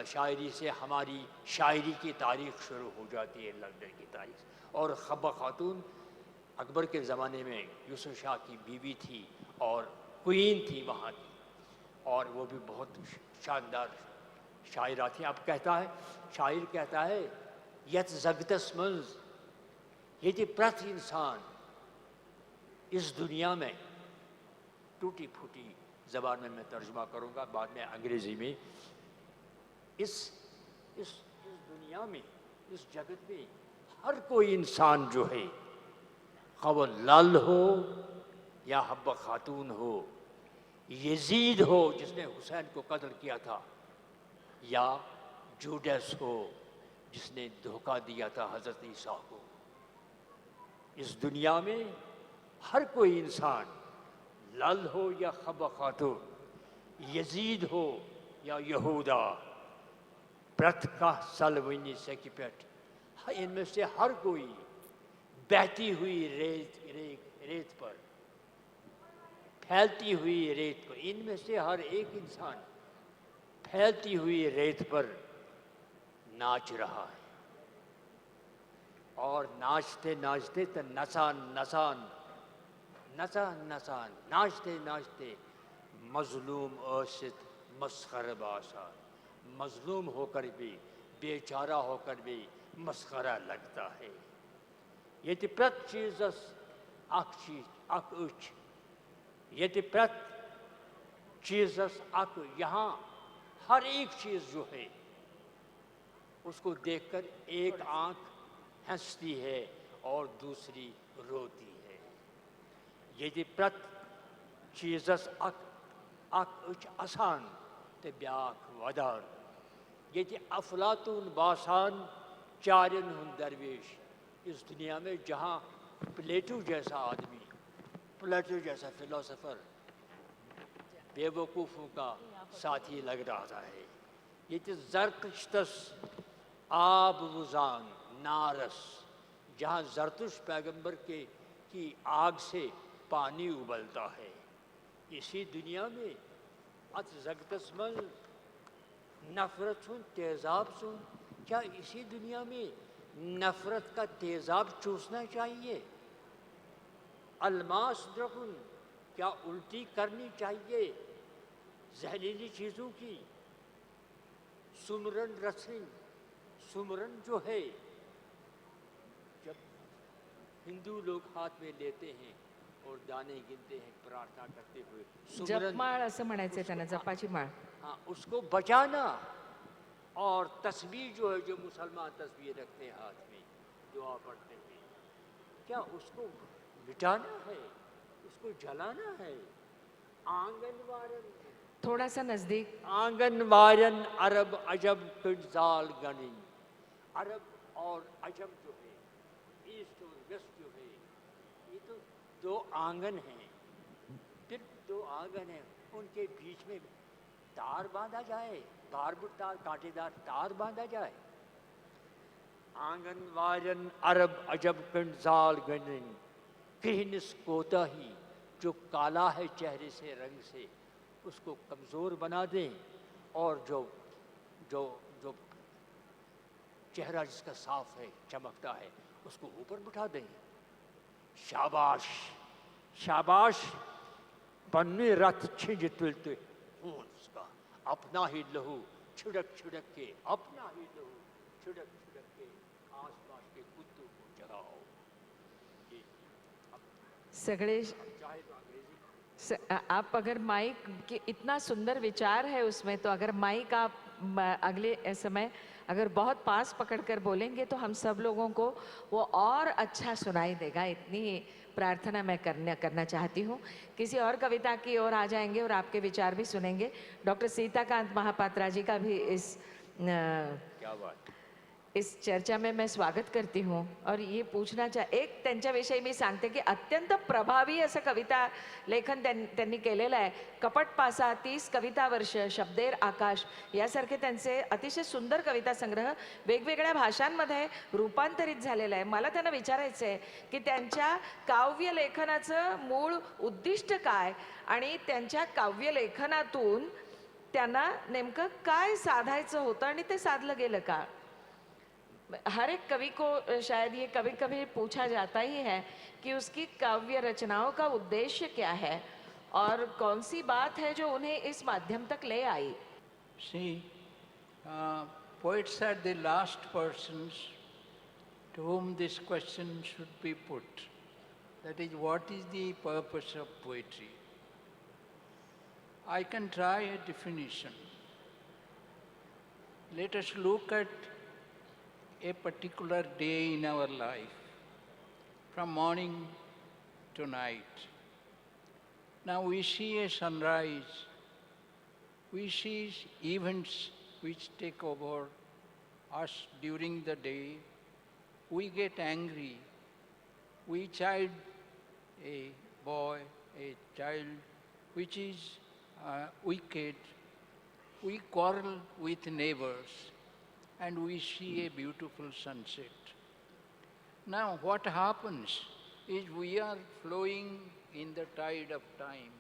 S12: शायरी से हमारी शायरी की तारीख़ शुरू हो जाती है, लंदन की तारीख़। और खबा खातून अकबर के ज़माने में यूसुफ शाह की बीवी थी और क्वीन थी वहाँ की, और वो भी बहुत शानदार शायरा थी। अब शायर कहता है, यत ज़गतस्मंज़, ये जो प्रथ इंसान इस दुनिया में, टूटी फूटी ज़बान में मैं तर्जुमा करूँगा, बाद में अंग्रेज़ी में, इस दुनिया में, इस जगत में हर कोई इंसान जो है, खा वो लाल हो या हब्बा खातून हो, यजीद हो जिसने हुसैन को कत्ल किया था, या जूडस हो जिसने धोखा दिया था हज़रत ईसा को, इस दुनिया में हर कोई इंसान, लाल हो या हब्बा खातून, यजीद हो या यहूदा, प्रथ का सलवनी से की पेट, इनमें से हर कोई बहती हुई रेत पर, फैलती हुई रेत पर, इनमें से हर एक इंसान फैलती हुई रेत पर नाच रहा है। और नाचते नाचते तो नसान नाचते नाचते मजलूम औसित मस्खर बासा, मजलूम होकर भी, बेचारा होकर भी मस्खरा लगता है। ये प्रत चीज़स अक उच, ये प्रत चीज़स अक, यहाँ हर एक चीज़ जो है उसको देखकर एक आँख हंसती है और दूसरी रोती है। ये प्रत चीज़स अक उच आसान ते ब्याख वदान, ये अफलातून बासान चारन हुन दरवेश, इस दुनिया में जहाँ प्लेटो जैसा आदमी, प्लेटो जैसा फिलोसोफर बेवकूफ़ों का साथी लग रहा है। ये ज़रतुश्तस आब वुज़ान नारस, जहाँ ज़रतुश पैगंबर की आग से पानी उबलता है, इसी दुनिया में अत ज़गतस्मल नफ़रत सुन तेज़ाब सुन, क्या इसी दुनिया में नफ़रत का तेज़ाब चूसना चाहिए? अलमास द्रकुन, क्या उल्टी करनी चाहिए जहरीली चीज़ों की? सुमरन रसिन, सुमरन जो है, जब हिंदू लोग हाथ में लेते हैं और दाने गिनते हैं प्रार्थना करते हुए सुमिरन
S2: जपमाळ असं म्हणायचंय त्यांना, जपाची माळ.
S12: हाँ उसको बचाना, और तस्वीर जो है, जो मुसलमान तस्वीर रखते हैं हाथ में दुआ पढ़ते हुए, क्या उसको मिटाना है, उसको जलाना है? आंगनवारन
S2: थोड़ा सा नजदीक.
S12: आंगनवारन अरब अजब फिजाल गनी. अरब और अजब जो है, ईस्ट और वेस्ट जो है, ये तो दो आंगन हैं. फिर दो आंगन हैं, उनके बीच में तार बांधा जाए, बारबुट तार, कांटेदार तार बांधा जाए. आंगनवारन अरब अजब फिजाल गनी. किहनिस कोता ही, जो काला है चेहरे से, रंग से, उसको कमज़ोर बना दें, और जो जो जो चेहरा जिसका साफ है, चमकता है, उसको ऊपर बिठा दें. शाबाश शाबाश, पन्ने रथ छिंज तुलते खून उसका, अपना ही लहू छिड़क छिड़क के, अपना ही लहू छिड़क छिड़क के आसपास के कुत्तों को जलाओ. ये
S2: सगळे
S12: चाहे तो अंग्रेजी
S2: आप अगर माइक के, इतना सुंदर विचार है उसमें, तो अगर माइक आप अगले समय अगर बहुत पास पकड़कर बोलेंगे तो हम सब लोगों को वो और अच्छा सुनाई देगा. इतनी प्रार्थना मैं करना चाहती हूँ. किसी और कविता की ओर आ जाएंगे और आपके विचार भी सुनेंगे. डॉक्टर सीताकांत महापात्रा जी का भी
S12: क्या बात.
S2: इस चर्चा में मैं स्वागत करती हूँ. और ये पूछना एक त्यांच्याविषयी मी सांगते की अत्यंत प्रभावी असं कविता लेखन त्यांनी केलेलं आहे. कपट पासा, 30 कविता वर्ष, शब्देर आकाश यासारखे त्यांचे अतिशय सुंदर कविता संग्रह वेगवेगळ्या भाषांमध्ये रूपांतरित झालेला आहे. मला त्यांना विचारायचं आहे की त्यांच्या काव्य लेखनाचं मूळ उद्दिष्ट काय, आणि त्यांच्या काव्य लेखनातून त्यांना नेमकं काय साधायचं होतं आणि ते साधलं गेलं का. हर एक कवि को शायद ये कभी कभी पूछा जाता ही है कि उसकी काव्य रचनाओं का उद्देश्य क्या है और कौन सी बात है जो उन्हें इस माध्यम तक ले आई.
S13: See, poets are the last persons to whom this question should be put. That is, what is the purpose of poetry? I can try a definition. Let us look at a particular day in our life, from morning to night. Now we see a sunrise, we see events which take over us during the day. We get angry, we chide a boy, a child which is wicked, we quarrel with neighbors, and we see a beautiful sunset. Now what happens is we are flowing in the tide of time.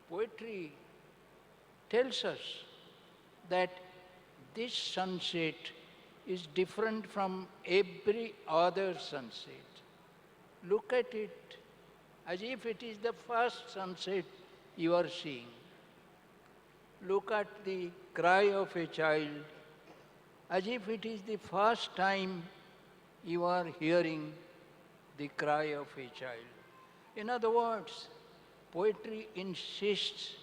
S13: Poetry tells us that this sunset is different from every other sunset. Look at it as if it is the first sunset you are seeing. Look at the cry of a child as if it is the first time you are hearing the cry of a child. In other words, poetry insists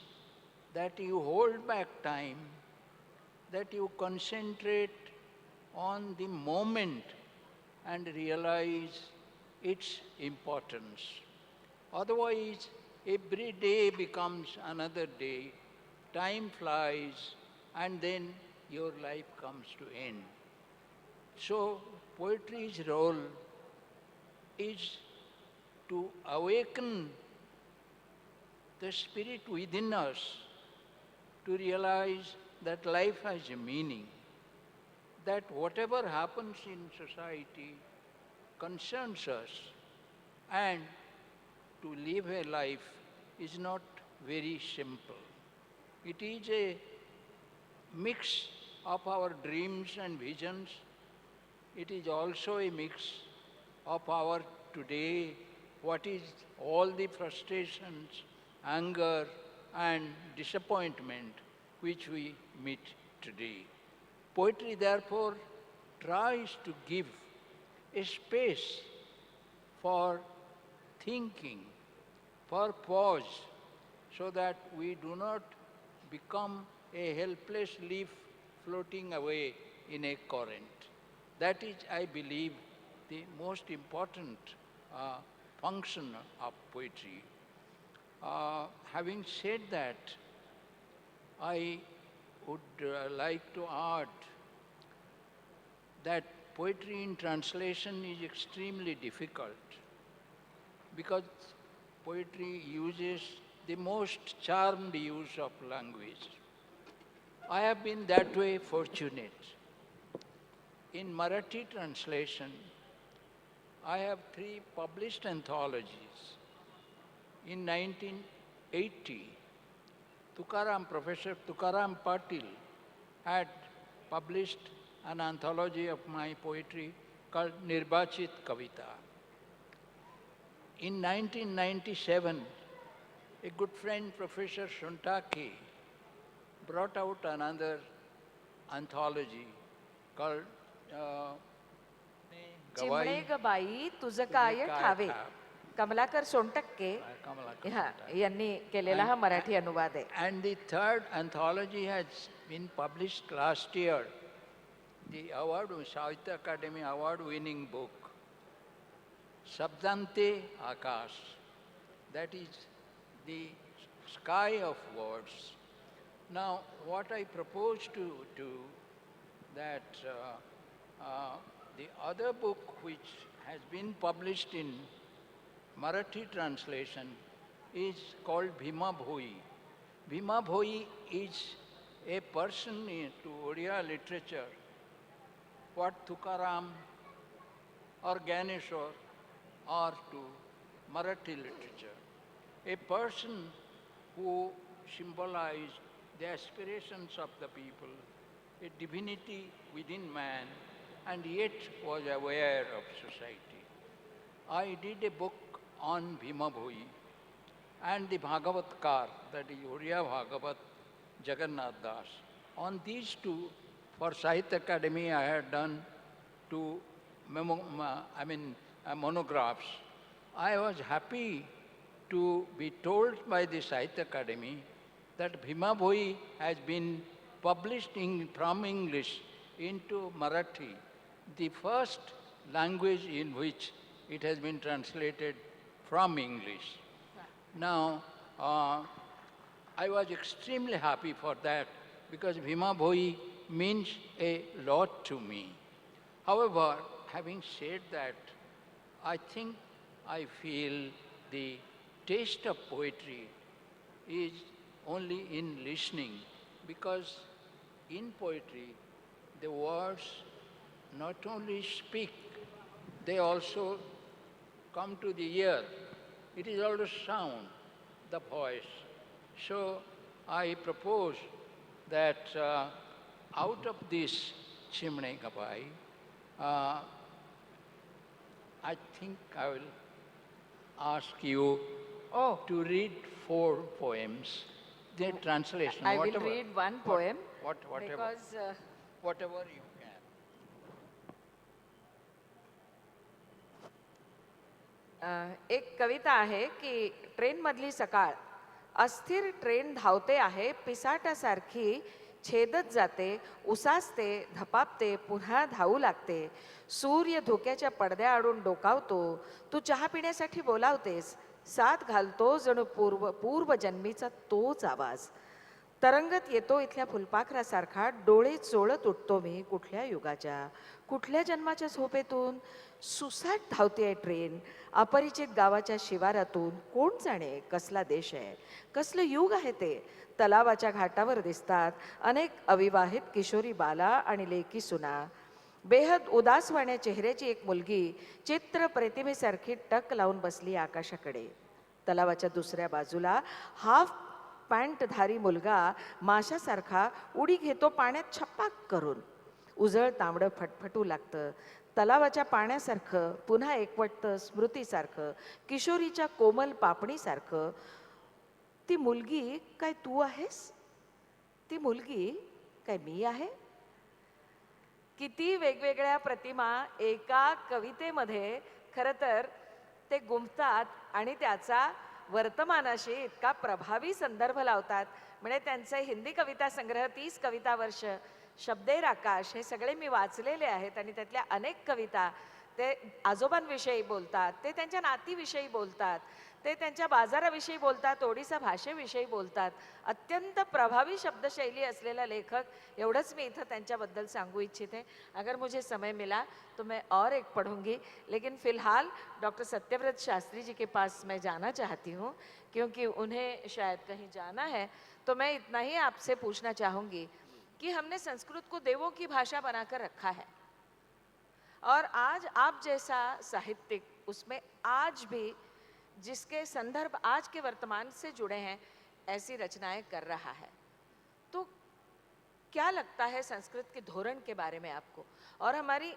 S13: that you hold back time, that you concentrate on the moment and realize its importance. Otherwise, every day becomes another day, time flies, and then your life comes to end. So, poetry's role is to awaken the spirit within us to realize that life has a meaning, that whatever happens in society concerns us, and to live a life is not very simple. It is a mix of our dreams and visions. It is also a mix of our today, what is all the frustrations, anger and disappointment which we meet today. Poetry therefore tries to give a space for thinking, for pause, so that we do not become a helpless leaf floating away in a current. That is, I believe, the most important function of poetry. Having said that, I would like to add that poetry in translation is extremely difficult because poetry uses the most charmed use of language. I have been that way fortunate. In Marathi translation, I have 3 published anthologies. In 1980, Professor Tukaram Patil had published an anthology of my poetry called Nirbachit Kavita. In 1997, a good friend, Professor Shontaki, brought out another anthology called
S2: चिमणे ग by तुझं काय ठावे, कमलाकर सोनटक्के यांनी केलेला हा मराठी अनुवाद आहे.
S13: And the third anthology has been published last year, the Sahitya Academy award-winning book, Sabdante Akash, that is the sky of words. Now, what I propose to do, that the other book which has been published in Marathi translation is called Bhima Bhoi. Bhima Bhoi is a person to Oriya literature what Tukaram or Ganeshwar are to Marathi literature. A person who symbolized the aspirations of the people, a divinity within man, and yet was aware of society. I did a book on Bhima Bhoi and the Bhagavatkar, that is Oriya Bhagavat, Jagannath Das. On these two, for Sahitya Academy, I had done 2 monographs. I was happy to be told by the Sahitya Academy that Bhima Bhoi has been published from English into Marathi, the first language in which it has been translated from English. Now, I was extremely happy for that because Bhima Bhoi means a lot to me. However, having said that, I think I feel the taste of poetry is only in listening, because in poetry, the words not only speak, they also come to the ear. It is also sound, the voice. So I propose that out of this Chimne Gabai, I think I will ask you to read 4 poems. The translation,
S2: I
S13: whatever.
S2: will read one poem
S13: Whatever.
S2: because
S13: Whatever you can.
S2: एक कविता आहे की ट्रेनमधली सकाळ, अस्थिर train धावते आहे, पिसाटासारखी छेदत जाते, उसासते, धपापते, पुन्हा धावू लागते, सूर्य धोक्याच्या पडद्याआडून डोकावतो, तू चहा पिण्यासाठी बोलावतेस, साथ घालतो जणू पूर्वजन्मीचा तोच आवाज, तरंगत येतो इथल्या फुलपाखरासारखा, डोळे चोळत उठतो मी कुठल्या युगाच्या, कुठल्या जन्माच्या झोपेतून, सुसाट धावते ट्रेन अपरिचित गावाच्या शिवारातून, कोण जाणे कसला देश आहे, कसलं युग आहे ते, तलावाच्या घाटावर दिसतात अनेक अविवाहित किशोरी बाला आणि लेकी सुना, बेहद उदासवाण्या चेहऱ्याची एक मुलगी चित्र प्रतिमेसारखी टक लावून बसली आकाशाकडे, तलावाच्या दुसऱ्या बाजूला हाफ पॅन्टधारी मुलगा माशासारखा उडी घेतो पाण्यात छपाक करून, उजळ तांबडं फटफटू लागतं, तलावाच्या पाण्यासारखं पुन्हा एकवटतं स्मृतीसारखं, किशोरीच्या कोमल पापणीसारखं. ती मुलगी काय तू आहेस, ती मुलगी काय मी आहे. किती वेगवेगळ्या प्रतिमा एका कवितेमध्ये खरं तर ते गुंफतात आणि त्याचा वर्तमानाशी इतका प्रभावी संदर्भ लावतात. म्हणजे त्यांचे हिंदी कविता संग्रह 30 कविता वर्ष, शब्देर आकाश हे सगळे मी वाचलेले आहेत आणि त्यातल्या अनेक कविता ते आजोबांविषयी बोलतात, ते त्यांच्या नातीविषयी बोलतात, ते त्यांच्या बाजाराविषयी बोलतात, ओडिसा भाषेविषयी बोलतात. अत्यंत प्रभावी शब्दशैली असलेला लेखक, एवढंच मी इथं त्यांच्याबद्दल सांगू इच्छिते. अगर मुझे समय मिला तो मैं और एक पढ़ूंगी, लेकिन फ़िलहाल डॉक्टर सत्यव्रत शास्त्री जी के पास मैं जाना चाहती हूँ, क्योंकि उन्हें शायद कहीं जाना है. तो मैं इतना ही आपसे पूछना चाहूँगी कि हमने संस्कृत को देवों की भाषा बनाकर रखा है, और आज आप जैसा साहित्यिक उसमें आज भी जिसके संदर्भ आज के वर्तमान से जुड़े हैं ऐसी रचनाएं कर रहा है. तो क्या लगता है संस्कृत के धोरण के बारे में आपको, और हमारी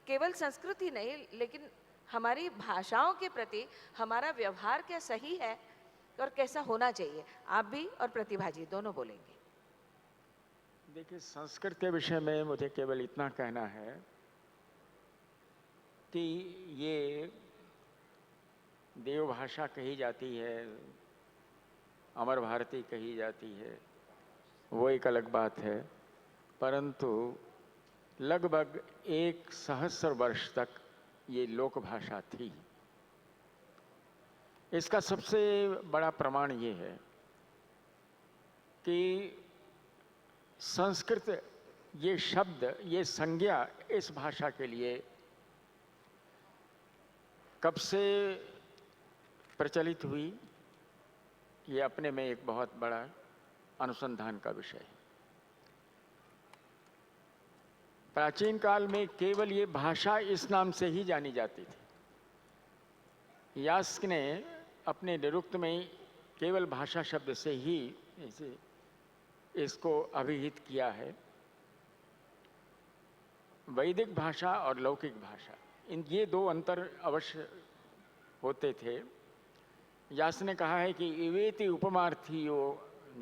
S2: केवल संस्कृत ही नहीं लेकिन हमारी भाषाओं के प्रति हमारा व्यवहार क्या सही है और कैसा होना चाहिए? आप भी और प्रतिभा जी दोनों बोलेंगे.
S7: देखिए, संस्कृत के विषय में मुझे केवल इतना कहना है कि ये देवभाषा कही जाती है, अमर भारती कही जाती है, वो एक अलग बात है, परंतु लगभग 1 सहस्र वर्ष तक ये लोक भाषा थी. इसका सबसे बड़ा प्रमाण ये है कि संस्कृत ये शब्द, ये संज्ञा इस भाषा के लिए कब से प्रचलित हुई, ये अपने में एक बहुत बड़ा अनुसंधान का विषय है. प्राचीन काल में केवल ये भाषा इस नाम से ही जानी जाती थी. यास्क ने अपने निरुक्त में केवल भाषा शब्द से ही इसको अभिहित किया है. वैदिक भाषा और लौकिक भाषा, इन ये 2 अंतर अवश्य होते थे. यास ने कहा है कि इवेति उपमार्थियो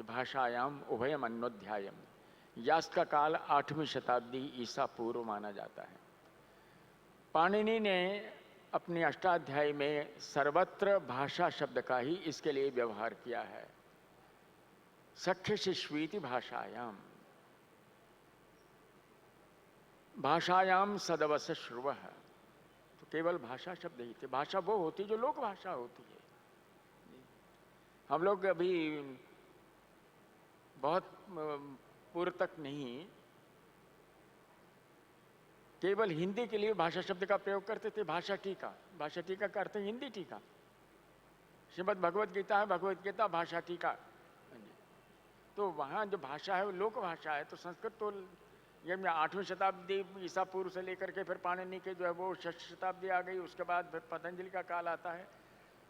S7: भाषायाम उभयम अन्योध्यायम. यास का काल 8वीं शताब्दी ईसा पूर्व माना जाता है. पाणिनि ने अपने अष्टाध्यायी में सर्वत्र भाषा शब्द का ही इसके लिए व्यवहार किया है. सख्य शिश्वीति भाषायाम, भाषायाम सदवस श्रुवः. तो केवल भाषा शब्द ही थे. भाषा वो होती जो लोक भाषा होती है. हम लोग अभी बहुत पूर्व तक नहीं केवल हिंदी के लिए भाषा शब्द का प्रयोग करते थे. भाषा टीका, भाषा टीका का अर्थ है हिंदी टीका. श्रीमद् भगवद गीता है, भगवद गीता भाषा टीका. तो वहाँ जो भाषा है वो लोक भाषा है. तो संस्कृत तो ये 8वीं शताब्दी ईसा पूर्व से लेकर के फिर पाणिनि के जो है वो 6वीं शताब्दी आ गई. उसके बाद फिर पतंजलि का काल आता है.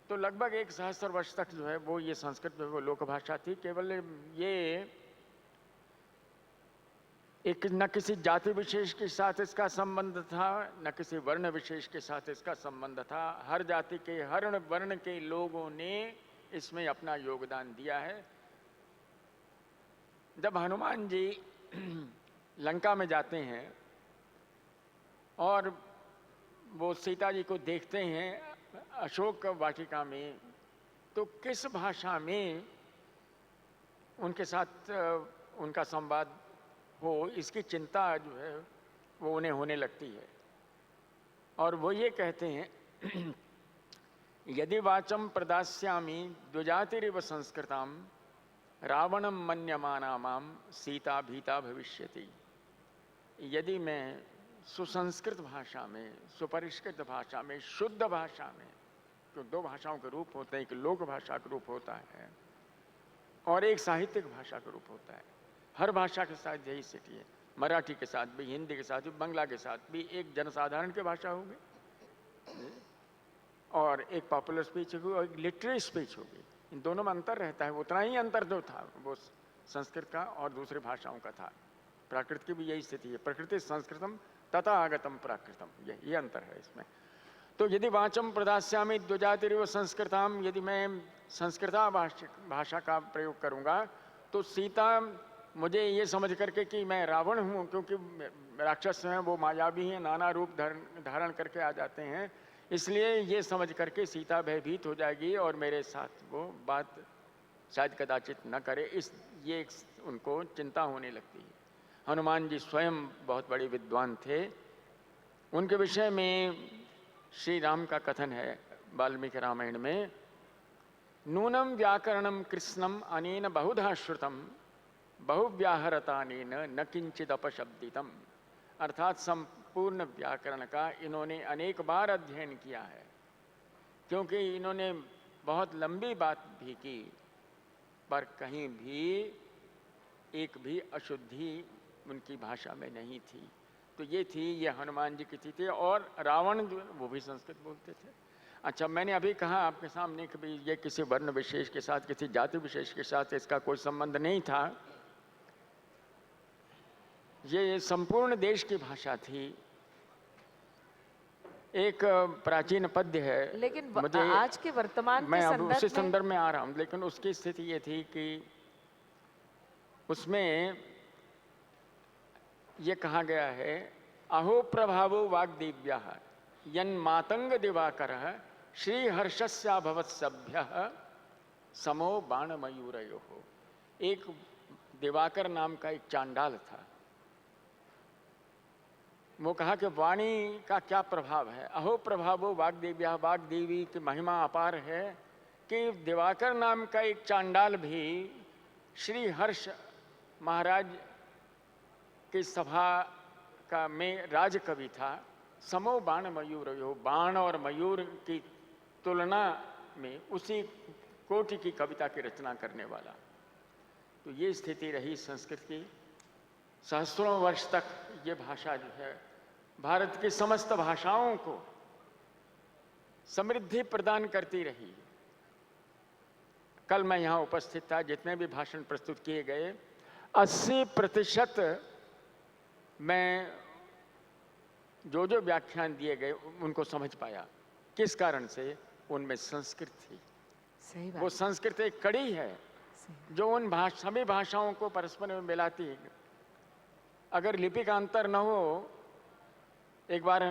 S7: तो लगभग 1 सहस्र वर्ष तक जो है वो ये संस्कृत जो है वो लोक भाषा थी. केवल ये एक न किसी जाति विशेष के साथ इसका संबंध था, न किसी वर्ण विशेष के साथ इसका संबंध था. हर जाति के, हर वर्ण के लोगों ने इसमें अपना योगदान दिया है. जब हनुमान जी लंका में जाते हैं और वो सीता जी को देखते हैं अशोक वाटिका में, तो किस भाषा में उनके साथ उनका संवाद हो, इसकी चिंता जो है वो उन्हें होने लगती है. और वो ये कहते हैं यदि वाचम प्रदास्यामि द्विजातिरिव संस्कृताम रावणम मन्यमाना माम सीता भीता भविष्यति. यदि मैं सुसंस्कृत भाषा में, सुपरिष्कृत भाषा में, शुद्ध भाषा में, तो 2 भाषाओं के रूप होते हैं. एक लोक भाषा का रूप होता है और एक साहित्यिक भाषा का रूप होता है. हर भाषा के साथ यही स्थिति है. मराठी के साथ भी, हिंदी के साथ भी, बांग्ला के साथ भी एक जनसाधारण की भाषा होगी और एक पॉपुलर स्पीच होगी और एक लिटरेरी स्पीच होगी. इन दोनों में अंतर रहता है. उतना ही अंतर जो था वो संस्कृत का और दूसरी भाषाओं का था. प्राकृत की भी यही स्थिति है. प्रकृति संस्कृतम तथा आगतम प्राकृतम, ये अंतर है इसमें. तो यदि वाचम प्रदास्यामि द्विजातिरिव संस्कृताम, यदि मैं संस्कृता भाषा का प्रयोग करूँगा तो सीता मुझे ये समझ करके कि मैं रावण हूँ, क्योंकि राक्षस हैं वो मायावी हैं, नाना रूप धारण करके आ जाते हैं,
S12: इसलिए ये समझ करके सीता भयभीत हो जाएगी और मेरे साथ वो बात शायद कदाचित न करे, उनको चिंता होने लगती है। हनुमान जी स्वयं बहुत बड़े विद्वान थे। उनके विषय में श्री राम का कथन है वाल्मीकि रामायण में, नूनम व्याकरणम कृष्णम अनेन बहुधा श्रुतम बहुव्याहरतानेन न किंचित अपशब्दितम। अर्थात संपूर्ण व्याकरण का इन्होंने अनेक बार अध्ययन किया है, क्योंकि इन्होंने बहुत लंबी बात भी की, पर कहीं भी एक भी अशुद्धि उनकी भाषा में नहीं थी। तो ये हनुमान जी की थी। और रावण वो भी संस्कृत बोलते थे। अच्छा, मैंने अभी कहा आपके सामने कि भाई ये किसी वर्ण विशेष के साथ, किसी जाति विशेष के साथ इसका कोई संबंध नहीं था। ये संपूर्ण देश की भाषा थी। एक प्राचीन पद्य है,
S2: लेकिन
S12: मुझे
S2: आज के वर्तमान
S12: मैं
S2: के
S12: अब उसी
S2: संदर्भ में
S12: संदर्भ में आ रहा हूँ, लेकिन उसकी स्थिति ये थी कि उसमें ये कहा गया है, अहो प्रभावो वाग्देव्या यन मातंग दिवाकर श्रीहर्षस्याभवत् सभ्य समो बाण मयूरयो। एक दिवाकर नाम का एक चांडाल था। वो कहा कि वाणी का क्या प्रभाव है। अहो प्रभावो वाग्देव्या, वाग्देवी की महिमा अपार है कि दिवाकर नाम का एक चांडाल भी श्री हर्ष महाराज की सभा का में राजकवि था। समो बाण मयूर यो, बाण और मयूर की तुलना में उसी कोटि की कविता की रचना करने वाला। तो ये स्थिति रही संस्कृत की। सहस्त्रों वर्ष तक ये भाषा जो है भारत की समस्त भाषाओं को समृद्धि प्रदान करती रही। कल मैं यहाँ उपस्थित था, जितने भी भाषण प्रस्तुत किए गए 80% मैं जो व्याख्यान दिए गए उनको समझ पाया। किस कारण से? उनमें संस्कृत थी।
S2: सही बात।
S12: वो संस्कृत एक कड़ी है जो उन सभी भाषाओं को परस्पर में मिलाती है। अगर लिपि का अंतर न हो, एक बार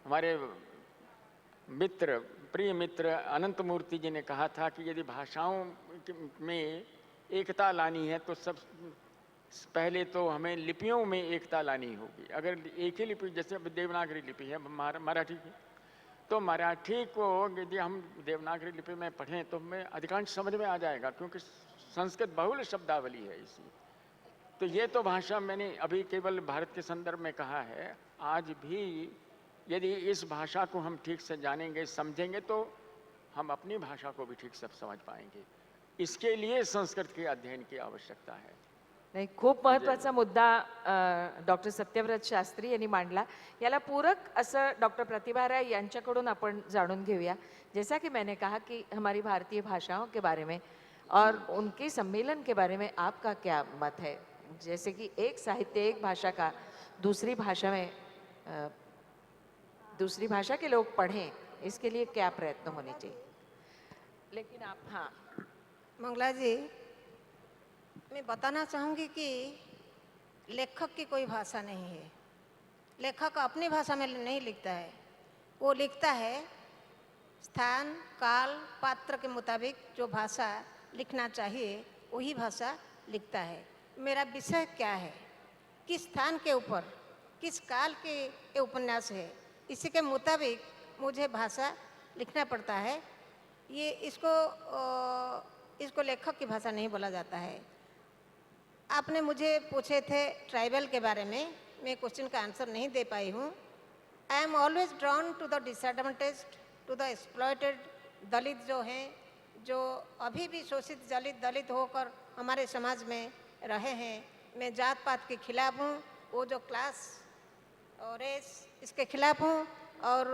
S12: हमारे मित्र, प्रिय मित्र अनंत मूर्ति जी ने कहा था कि यदि भाषाओं में एकता लानी है तो सब पहले तो हमें लिपियों में एकता लानी होगी। अगर एक ही लिपि, जैसे देवनागरी लिपि है मराठी की, तो मराठी को यदि हम देवनागरी लिपि में पढ़ें तो हमें अधिकांश समझ में आ जाएगा, क्योंकि संस्कृत बहुल शब्दावली है इसी। तो ये तो भाषा मैंने अभी केवल भारत के संदर्भ में कहा है। आज भी यदि इस भाषा को हम ठीक से जानेंगे, समझेंगे, तो हम अपनी भाषा को भी ठीक से समझ पाएंगे। इसके लिए संस्कृत के अध्ययन की आवश्यकता है।
S2: नाही, खूप महत्त्वाचा मुद्दा डॉक्टर सत्यव्रत शास्त्री यांनी मांडला। याला पूरक असं डॉक्टर प्रतिभा राय यांच्याकडून आपण जाणून घेऊया। जैसा कि मैंने कहा कि हमारी भारतीय भाषाओं के बारे में और उनके सम्मेलन के बारे में आपका क्या मत है? जैसे कि एक साहित्य, एक भाषा का दूसरी भाषा में दूसरी भाषा के लोग पढ़ें, इसके लिए क्या प्रयत्न होने चाहिए? लेकिन आप, हाँ
S10: मंगला जी, मैं बताना चाहूँगी कि लेखक की कोई भाषा नहीं है। लेखक अपनी भाषा में नहीं लिखता है, वो लिखता है स्थान, काल, पात्र के मुताबिक जो भाषा लिखना चाहिए वही भाषा लिखता है। मेरा विषय क्या है, किस स्थान के ऊपर, किस काल के ये उपन्यास है, इसी के मुताबिक मुझे भाषा लिखना पड़ता है। ये इसको लेखक की भाषा नहीं बोला जाता है। आपने मुझे पूछे थे ट्राइबल के बारे में, मैं क्वेश्चन का आंसर नहीं दे पाई हूँ। I am always drawn to the disadvantage, to the exploited Dalit जो हैं, जो अभी भी शोषित दलित होकर हमारे समाज में रहे हैं। मैं जात पात के खिलाफ हूँ, वो जो क्लास और रेस इसके खिलाफ हूँ। और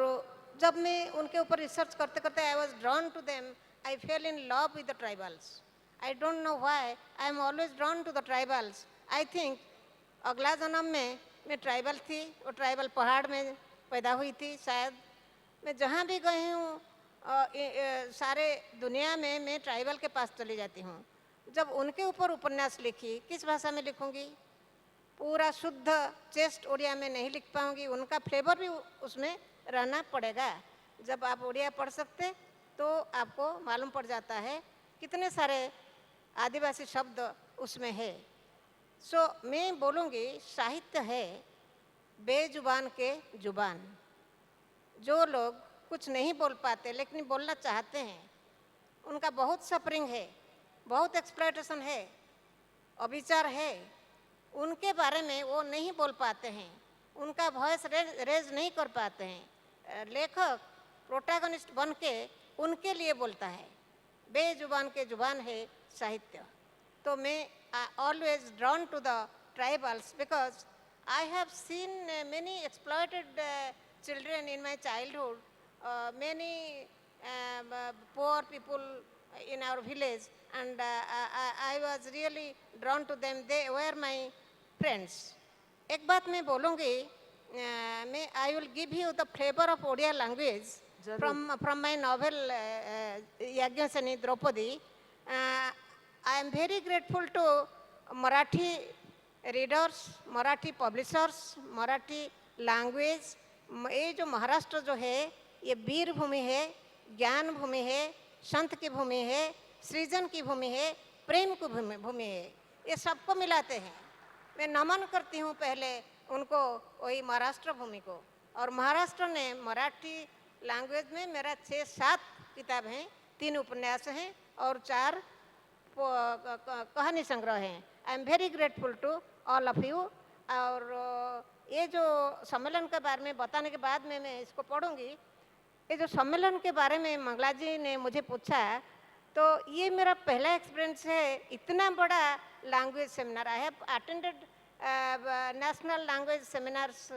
S10: जब मैं उनके ऊपर रिसर्च करते करते I was drawn to them, I fell in love with the tribals. I don't know why I am always drawn to the tribals. I think अगला जन्म में मैं ट्राइबल थी, वो ट्राइबल पहाड़ में पैदा हुई थी शायद। मैं जहाँ भी गई हूँ सारे दुनिया में मैं ट्राइबल के पास चली जाती हूँ। जब उनके ऊपर उपन्यास लिखी, किस भाषा में लिखूँगी? पूरा शुद्ध चेस्ट उड़िया में नहीं लिख पाऊंगी, उनका फ्लेवर भी उसमें रहना पड़ेगा। जब आप उड़िया पढ़ सकते तो आपको मालूम पड़ जाता है कितने सारे आदिवासी शब्द उसमें है। सो मैं बोलूँगी साहित्य है बेजुबान के जुबान। जो लोग कुछ नहीं बोल पाते लेकिन बोलना चाहते हैं, उनका बहुत सफरिंग है, बहुत एक्सप्लॉयटेशन है, अविचार है, उनके बारे में वो नहीं बोल पाते हैं, उनका वॉइस रेज नहीं कर पाते हैं। लेखक प्रोटैगनिस्ट बन के उनके लिए बोलता है। बेजुबान के जुबान है साहित्य। तो मैं always drawn to the tribals because I have seen many exploited children in my childhood, many poor people in our village, and I was really drawn to them. They were my friends. एक बात मैं बोलूँगी, मैं I will give you the flavor of Odia language from my novel Yagyaseni Draupadi. I am very grateful to Marathi readers, Marathi publishers, Marathi language. ये जो महाराष्ट्र जो है ये वीर भूमि है, ज्ञान भूमि है, संत की भूमि है, सृजन की भूमि है, प्रेम की भूमि है। ये सबको मिलाते हैं। मैं नमन करती हूँ पहले उनको, वही महाराष्ट्र भूमि को। और महाराष्ट्र ने मराठी लैंग्वेज में मेरा 6-7 किताब हैं, 3 उपन्यास हैं और 4 कहानी संग्रह हैं। I am very grateful to all of you. और ये जो सम्मेलन के बारे में बताने के बाद में मैं इसको पढ़ूंगी। ये जो सम्मेलन के बारे में मंगला जी ने मुझे पूछा, तो ये मेरा पहला एक्सपीरियंस है इतना बड़ा language seminar. I have attended national language seminars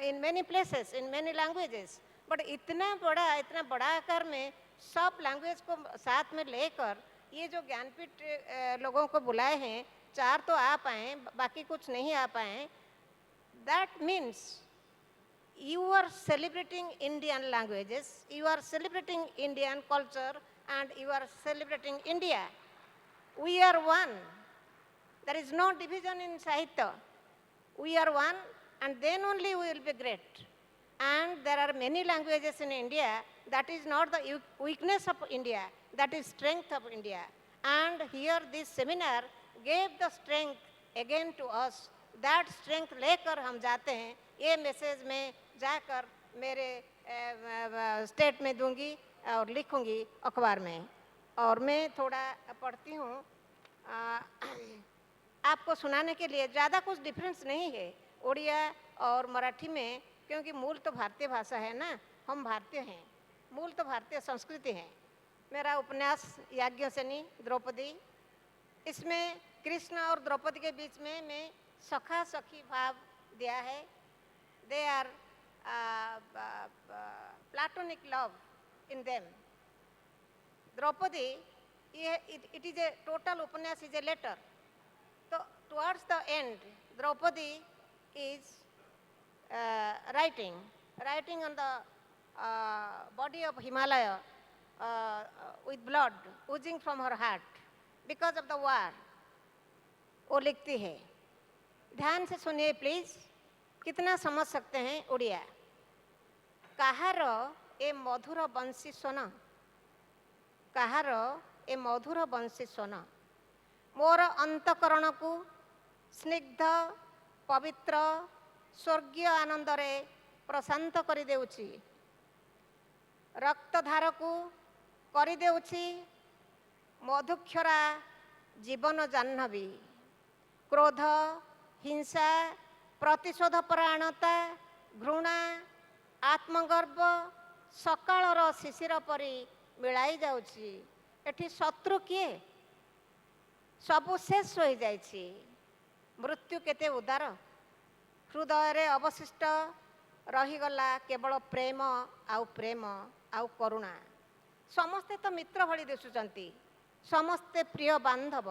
S10: in many places in many languages, but इतना बड़ा आकार में सब लैंग्वेज को साथ में लेकर ये जो ज्ञानपीठ लोगों को बुलाए हैं, 4 तो आ पाए, बाकी कुछ नहीं आ पाए। That means you are celebrating Indian languages, you are celebrating Indian culture, and you are celebrating India. We are one. There is no division in Sahitya. We are one, and then only we will be great. And there are many languages in India. That is not the weakness of India, that is strength of India. And here this seminar gave the strength again to us. That strength लेकर हम जाते हैं। ये message में जाकर मेरे state में दूंगी और लिखूंगी अखबार में। और मैं थोड़ा पढ़ती हूँ आपको सुनाने के लिए। ज़्यादा कुछ डिफरेंस नहीं है उड़िया और मराठी में, क्योंकि मूल तो भारतीय भाषा है ना, हम भारतीय हैं, मूल तो भारतीय संस्कृति है। मेरा उपन्यास याज्ञसेनी द्रौपदी, इसमें कृष्ण और द्रौपदी के बीच में मैं सखा सखी भाव दिया है। They are platonic love in them. Draupadi, it is a total उपन्यास इज ए लेटर। तो towards the end Draupadi is writing on the body of Himalaya with blood oozing from her heart because of the war. वो लिखती है। ध्यान से सुनिए please, कितना समझ सकते हैं उड़िया। काहार ए मधुर बंशी सोन, काहार ए मधुर बंशी सोन, मोर अंतकरण को स्निग्ध पवित्र स्वर्गीय आनंदरे प्रशांत कर देउछि, रक्तधार को कर देउछि मधुक्षरा जीवन जाह्नवी। क्रोध, हिंसा, प्रतिशोध परायणता, घृणा, आत्मगर्व सकाळर शिशिर परी मिलाई जाउछि। एठी शत्रु किए? सबु शेष हो जाइछि। मृत्यु केते उदार, हृदय रे अवशिष्ट रहीगला केवल प्रेम आउ करुणा। समस्ते तो मित्र भली दिशुचंती, समस्ते प्रिय बांधव।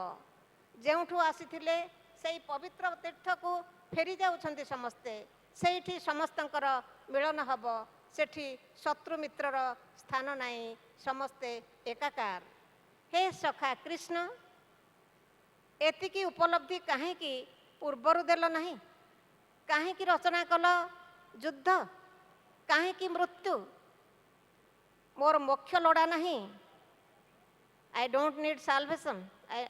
S10: जेउठू आसीथिले सेई पवित्र तीर्थ को फेरी जाउछंती समस्ते, सेठी समस्तंकर मिलन हब, सेठी शत्रु मित्रर स्थान नाही, समस्ते एकाकार। हे सखा कृष्ण, एतिकी उपलब्धि काहेकि पूर्वरु देल नाही? କାହିଁକି ରଚନା କଲ ଯୁଦ୍ଧ? କାହିଁକି ମୃତ୍ୟୁ? ମୋର ମୋକ୍ଷ ଲୋଡ଼ା ନାହିଁ। I don't need salvation.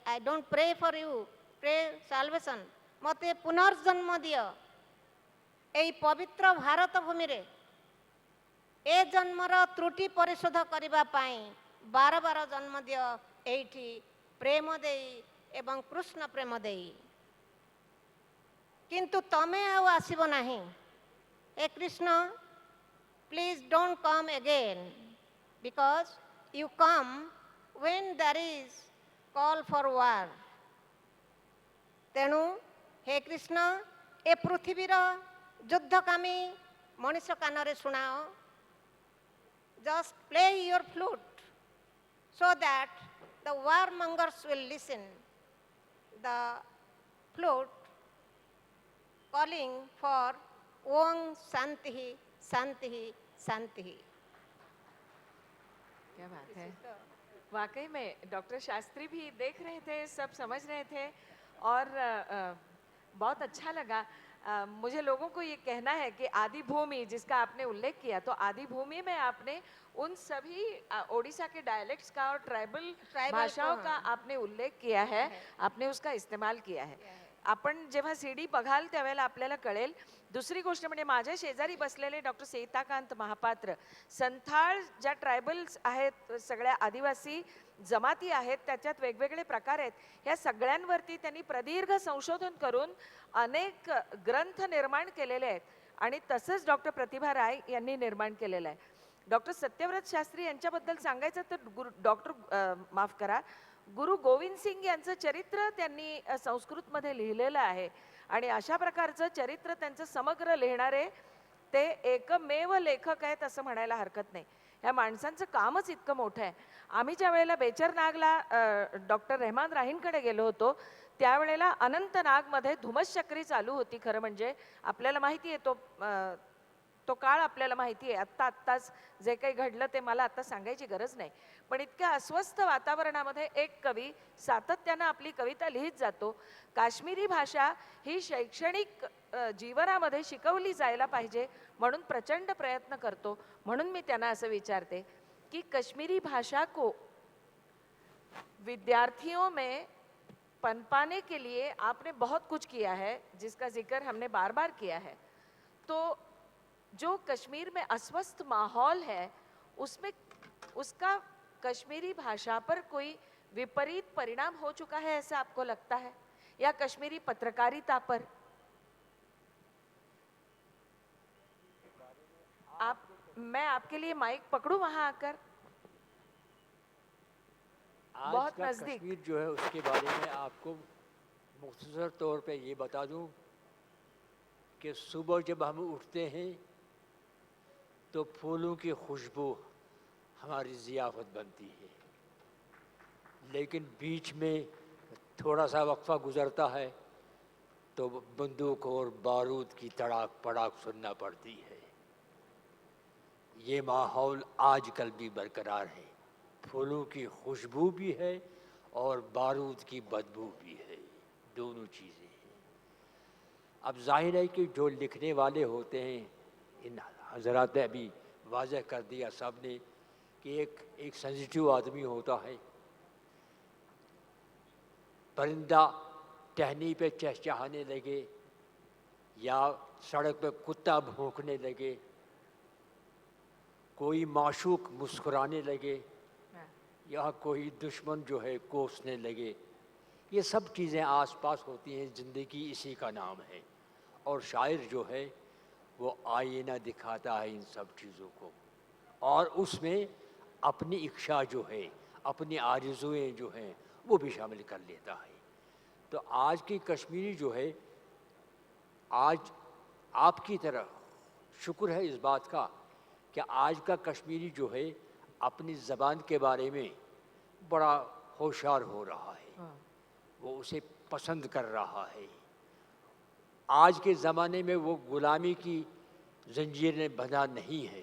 S10: I don't pray for you, pray salvation. ମୋତେ ପୁନର୍ଜନ୍ମ ଦିଅ ଏଇ ପବିତ୍ର ଭାରତ ଭୂମିରେ। ଏ ଜନ୍ମର ତ୍ରୁଟି ପରିଶୋଧ କରିବା ପାଇଁ ବାର ବାର ଜନ୍ମ ଦିଅ ଏଇଠି ପ୍ରେମ ଦେଇ ଏବଂ କୃଷ୍ଣ ପ୍ରେମ ଦେଇ। କିନ୍ତୁ ତମେ ଆଉ ଆସିବ ନାହିଁ। ଏ Krishna, please don't come again, because you come when there is call for war. ତେଣୁ ହେ କୃଷ୍ଣ, ଏ ପୃଥିବୀର ଯୁଦ୍ଧକାମୀ ମଣିଷ କାନରେ ଶୁଣାଅ। Just play your flute so that the warmongers will listen. The flute calling for Om Shanti Shanti Shanti.
S2: क्या बात है। वाकई में doctor Shastri भी देख रहे थे, सब समझ रहे थे और बहुत अच्छा लगा। मुझे लोगों को ये कहना है कि आदि भूमि जिसका आपने उल्लेख किया, तो आदि भूमि में आपने उन सभी ओडिशा के डायलेक्ट्स का और ट्राइबल भाषाओं का आपने उल्लेख किया है, आपने उसका इस्तेमाल किया है। आपण जेव्हा सीडी बघाल त्यावेळेला आपल्याला कळेल। दुसरी गोष्ट म्हणजे माझ्या शेजारी बसलेले डॉक्टर सीताकांत महापात्र, संथाळ ज्या ट्रायबल्स आहेत, सगळ्या आदिवासी जमाती आहेत, त्याच्यात वेगवेगळे प्रकार आहेत, ह्या सगळ्यांवरती त्यांनी प्रदीर्घ संशोधन करून अनेक ग्रंथ निर्माण केलेले आहेत आणि तसंच डॉक्टर प्रतिभा राय यांनी निर्माण केलेलं आहे। डॉक्टर सत्यव्रत शास्त्री यांच्याबद्दल सांगायचं तर माफ करा, गुरु गोविंद सिंग यांचं चरित्र त्यांनी संस्कृतमध्ये लिहिलेलं आहे आणि अशा प्रकारचं चरित्र त्यांचं समग्र लिहिणारे ते एकमेव लेखक आहेत असं म्हणायला हरकत नाही। ह्या माणसांचं कामच इतकं मोठं आहे। आम्ही ज्या वेळेला बेचरनागला डॉक्टर रहमान राहींकडे गेलो होतो, त्यावेळेला अनंतनागमध्ये धुमश्चक्री चालू होती। खरं म्हणजे आपल्याला माहिती आहे तो काळ आपल्याला माहिती आहे। आत्ताच जे काही घडलं ते मला आता सांगायची गरज नाही, पण इतक्या अस्वस्थ वातावरणामध्ये एक कवी सातत्यानं आपली कविता लिहित जातो। काश्मीरी भाषा ही शैक्षणिक जीवनामध्ये शिकवली जायला पाहिजे म्हणून प्रचंड प्रयत्न करतो। म्हणून मी त्यांना असं विचारते कि कश्मीरी भाषा को विद्यार्थियों में पनपाने के लिए आपने बहुत कुछ किया है, जिसका जिक्र हमने बार बार किया है। तो जो कश्मीर में अस्वस्थ माहौल है, उसमें उसका कश्मीरी भाषा पर कोई विपरीत परिणाम हो चुका है ऐसा आपको लगता है, या कश्मीरी पत्रकारिता पर? मैं आपके लिए माइक पकड़ूं वहां आकर?
S12: आज
S2: बहुत
S12: का
S2: नजदीक।
S12: कश्मीर जो है उसके बारे में आपको मुख्तसर तौर पे ये बता दूं कि सुबह जब हम उठते हैं तो फूलों की खुशबू हमारी ज़ियाफ़त बनती है, लेकिन बीच में थोड़ा सा वक्फा गुज़रता है तो बंदूक और बारूद की तड़ाक पड़ाक सुनना पड़ती है। ये माहौल आजकल भी बरकरार है, फूलों की खुशबू भी है और बारूद की बदबू भी है, दोनों चीज़ें हैं। अब जाहिर है कि जो लिखने वाले होते हैं, इन हजरात ने अभी वाज़ह कर दिया सब ने कि एक सेंसिटिव आदमी होता है। परिंदा टहनी पे चहचहाने लगे या सड़क पे कुत्ता भौंकने लगे, कोई माशूक मुस्कुराने लगे या कोई दुश्मन जो है कोसने लगे, ये सब चीज़ें आसपास होती हैं। ज़िंदगी इसी का नाम है और शायर जो है वो आईना दिखाता है इन सब चीज़ों को और उसमें अपनी इच्छा जो है, अपनी आरज़ुएँ जो हैं वो भी शामिल कर लेता है। तो आज की कश्मीरी जो है, आज आपकी तरह शुक्र है इस बात का कि आज का कश्मीरी जो है अपनी ज़बान के बारे में बड़ा होशियार हो रहा है, वो उसे पसंद कर रहा है। आज के ज़माने में वो ग़ुलामी की जंजीर में बंधा नहीं है,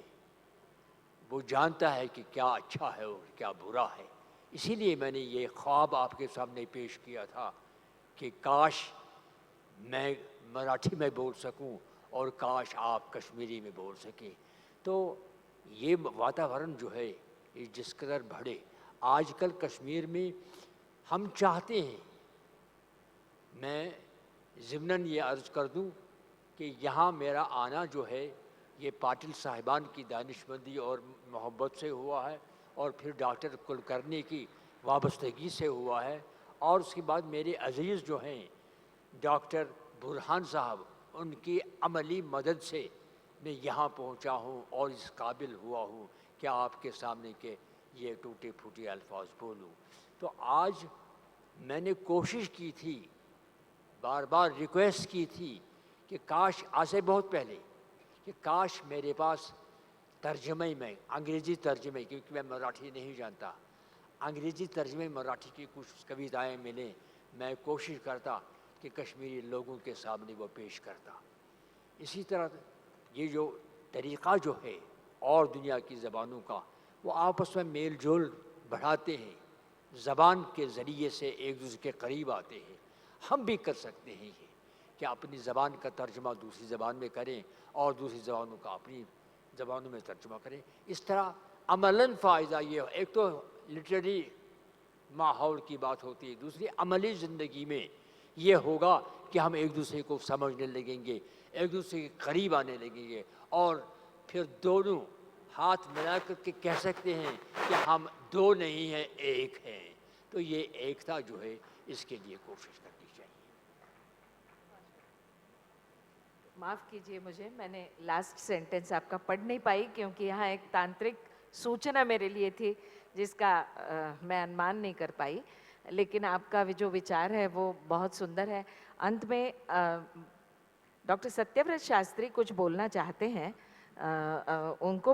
S12: वो जानता है कि क्या अच्छा है और क्या बुरा है। इसीलिए मैंने ये ख्वाब आपके सामने पेश किया था कि काश मराठी में बोल सकूं और काश आप कश्मीरी में बोल सकें। तो ये वातावरण जो है ये जिस कदर बढ़े, आजकल कश्मीर में हम चाहते हैं, मैं ज़िमनन ये अर्ज़ कर दूं कि यहाँ मेरा आना जो है ये पाटिल साहिबान की दानिशमंदी और मोहब्बत से हुआ है, और फिर डॉक्टर कुलकर्णी की वाबस्तगी से हुआ है, और उसके बाद मेरे अजीज़ जो हैं डॉक्टर बुरहान साहब, उनकी अमली मदद से मैं यहाँ पहुँचा हूँ और इस काबिल हुआ हूँ कि आपके सामने के ये टूटे फूटे अल्फाज बोलूँ। तो आज मैंने कोशिश की थी, बार बार रिक्वेस्ट की थी कि काश, आज से बहुत पहले, कि काश मेरे पास तर्जमे में, अंग्रेज़ी तर्जमे, क्योंकि मैं मराठी नहीं जानता, अंग्रेज़ी तर्जमे मराठी की कुछ कविताएं मिलें, मैं कोशिश करता कि कश्मीरी लोगों के सामने वो पेश करता। इसी तरह ये जो तरीक़ा जो है और दुनिया की ज़बानों का, वो आपस में मेल जोल बढ़ाते हैं, ज़बान के ज़रिए से एक दूसरे के करीब आते हैं। हम भी कर सकते हैं ये कि अपनी ज़बान का तर्जमा दूसरी ज़बान में करें और दूसरी ज़बानों का अपनी ज़बानों में तर्जमा करें। इस तरह अमलन फ़ायदा ये हो, एक तो लिटरेरी माहौल की बात होती है, दूसरी अमली ज़िंदगी में ये होगा कि हम एक दूसरे को समझने लगेंगे, एक दूसरे के करीब आने लगेंगे, और फिर दोनों हाथ मिला करके कह सकते हैं कि हम दो नहीं हैं, एक हैं। तो ये एकता जो है, इसके लिए कोशिश करनी चाहिए।
S2: माफ़ कीजिए मुझे, मैंने लास्ट सेंटेंस आपका पढ़ नहीं पाई क्योंकि यहाँ एक तांत्रिक सूचना मेरे लिए थी जिसका मैं अनुमान नहीं कर पाई, लेकिन आपका जो विचार है वो बहुत सुंदर है। अंत में डॉक्टर सत्यव्रत शास्त्री कुछ बोलना चाहते हैं, उनको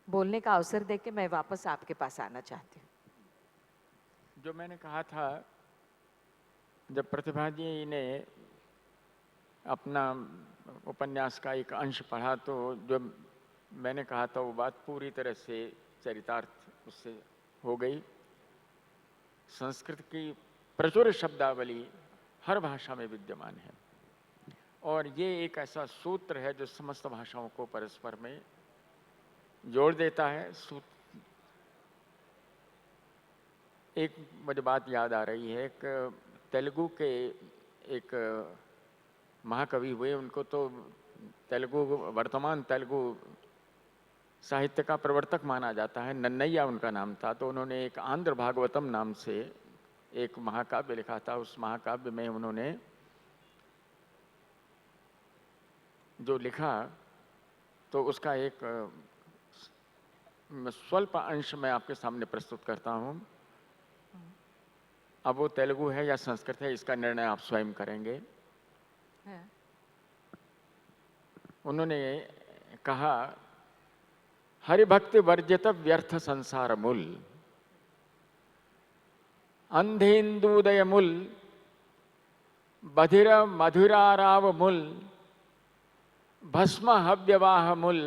S2: बोलने का अवसर देके मैं वापस आपके पास आना चाहती हूँ।
S7: जो मैंने कहा था, जब प्रतिभा जी ने अपना उपन्यास का एक अंश पढ़ा, तो जो मैंने कहा था वो बात पूरी तरह से चरितार्थ उससे हो गई। संस्कृत की प्रचुर शब्दावली हर भाषा में विद्यमान है, और ये एक ऐसा सूत्र है जो समस्त भाषाओं को परस्पर में जोड़ देता है। एक मुझे बात याद आ रही है, एक तेलुगु के एक महाकवि हुए, उनको तो तेलुगु, वर्तमान तेलुगु साहित्य का प्रवर्तक माना जाता है, नन्नैया उनका नाम था। तो उन्होंने एक आंध्र भागवतम नाम से एक महाकाव्य लिखा था। उस महाकाव्य में उन्होंने जो लिखा, तो उसका एक स्वल्प अंश मैं आपके सामने प्रस्तुत करता हूँ। अब वो तेलुगु है या संस्कृत है, इसका निर्णय आप स्वयं करेंगे। उन्होंने कहा, हरिभक्ति वर्जित व्यर्थ संसार मूल, अंधेन्दुदय मूल, बधिर मधुराराव मूल, भस्म हव्यवाह मूल,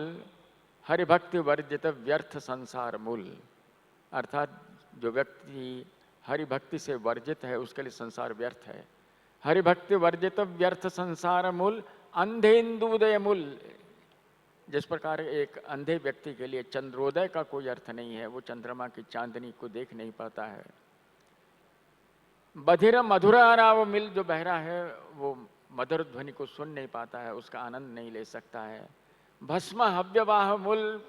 S7: हरिभक्ति वर्जित व्यर्थ संसार मूल। अर्थात जो व्यक्ति हरिभक्ति से वर्जित है उसके लिए संसार व्यर्थ है। हरिभक्ति वर्जित व्यर्थ संसार मूल, अंधेन्दुदय मूल। जिस प्रकार एक अंधे व्यक्ति के लिए चंद्रोदय का कोई अर्थ नहीं है, वो चंद्रमा की चांदनी को देख नहीं पाता है। बधिर मधुराराव मिल, जो बहरा है वो मधुर ध्वनि को सुन नहीं पाता है, उसका आनंद नहीं ले सकता है। भस्म हव्यवाह मूल,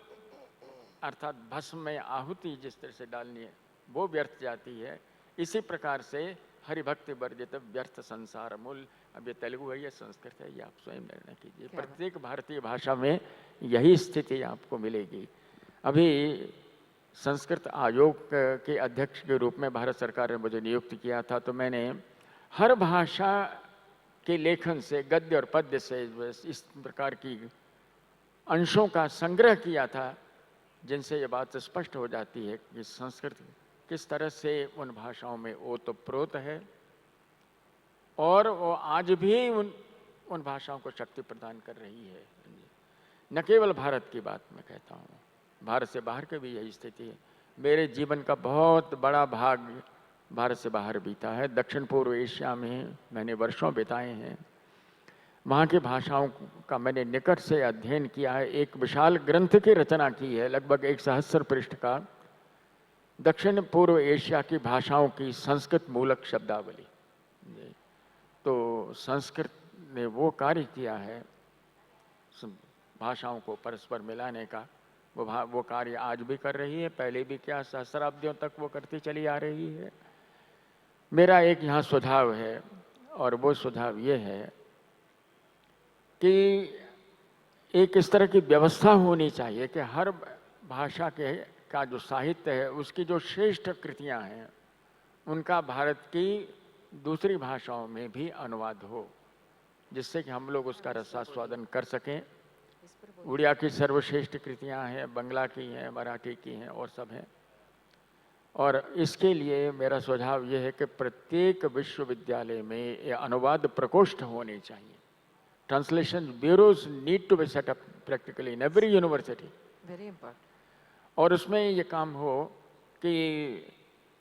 S7: अर्थात भस्म में आहुति जिस तरह से डालनी है वो व्यर्थ जाती है। इसी प्रकार से हरिभक्ति वर्जित व्यर्थ संसार मूल। अब ये तेलुगु है या संस्कृत है, ये आप स्वयं निर्णय कीजिए। प्रत्येक भारतीय भाषा में यही स्थिति आपको मिलेगी। अभी संस्कृत आयोग के अध्यक्ष के रूप में भारत सरकार ने मुझे नियुक्त किया था, तो मैंने हर भाषा के लेखन से, गद्य और पद्य से इस प्रकार की अंशों का संग्रह किया था, जिनसे ये बात स्पष्ट हो जाती है कि संस्कृत किस तरह से उन भाषाओं में ओतप्रोत है, और वो आज भी उन भाषाओं को शक्ति प्रदान कर रही है। न केवल भारत की बात मैं कहता हूँ, भारत से बाहर की भी यही स्थिति है। मेरे जीवन का बहुत बड़ा भाग भारत से बाहर बीता है। दक्षिण पूर्व एशिया में मैंने वर्षों बिताए हैं। वहाँ की भाषाओं का मैंने निकट से अध्ययन किया है। एक विशाल ग्रंथ की रचना की है, लगभग 1,000 पृष्ठ का, दक्षिण पूर्व एशिया की भाषाओं की संस्कृत मूलक शब्दावली। तो संस्कृत ने वो कार्य किया है भाषाओं को परस्पर मिलाने का, वो कार्य आज भी कर रही है, पहले भी क्या सहस्राब्दियों तक वो करती चली आ रही है। मेरा एक यहाँ सुझाव है, और वो सुझाव ये है कि एक इस तरह की व्यवस्था होनी चाहिए कि हर भाषा का जो साहित्य है, उसकी जो श्रेष्ठ कृतियाँ हैं, उनका भारत की दूसरी भाषाओं में भी अनुवाद हो, जिससे कि हम लोग उसका रसास्वादन कर सकें। उड़िया की सर्वश्रेष्ठ कृतियाँ हैं, बंगला की हैं, मराठी की हैं, और सब हैं। और इसके लिए मेरा सुझाव ये है कि प्रत्येक विश्वविद्यालय में ये अनुवाद प्रकोष्ठ होने चाहिए। Translation bureaus need to be set up practically in every university.
S2: Very important.
S7: और उसमें ये काम हो कि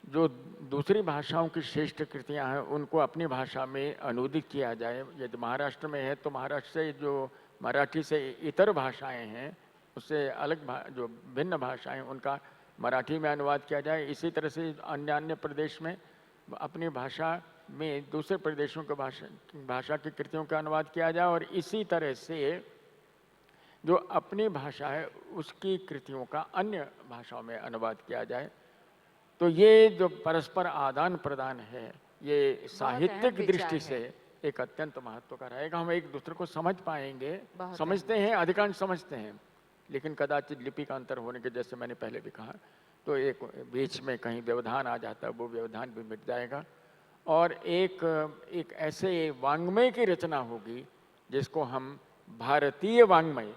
S7: जो दूसरी भाषाओं की श्रेष्ठ कृतियाँ हैं, उनको अपनी भाषा में अनुदित किया जाए। यदि महाराष्ट्र में है तो महाराष्ट्र से जो मराठी से इतर भाषाएं हैं, उससे अलग जो भिन्न भाषाएं, उनका मराठी में अनुवाद किया जाए। इसी तरह से अन्य प्रदेश में अपनी भाषा में दूसरे प्रदेशों के भाषा की कृतियों का अनुवाद किया जाए, और इसी तरह से जो अपनी भाषा है उसकी कृतियों का अन्य भाषाओं में अनुवाद किया जाए। तो ये जो परस्पर आदान प्रदान है, ये साहित्यिक दृष्टि से एक अत्यंत महत्व का रहेगा। हम एक दूसरे को समझ पाएंगे, समझते हैं, अधिकांश समझते हैं, लेकिन कदाचित लिपि का अंतर होने के, जैसे मैंने पहले भी कहा, तो एक बीच में कहीं व्यवधान आ जाता है, वो व्यवधान भी मिट जाएगा। और एक ऐसे वाङ्मय की रचना होगी जिसको हम भारतीय वाङ्मय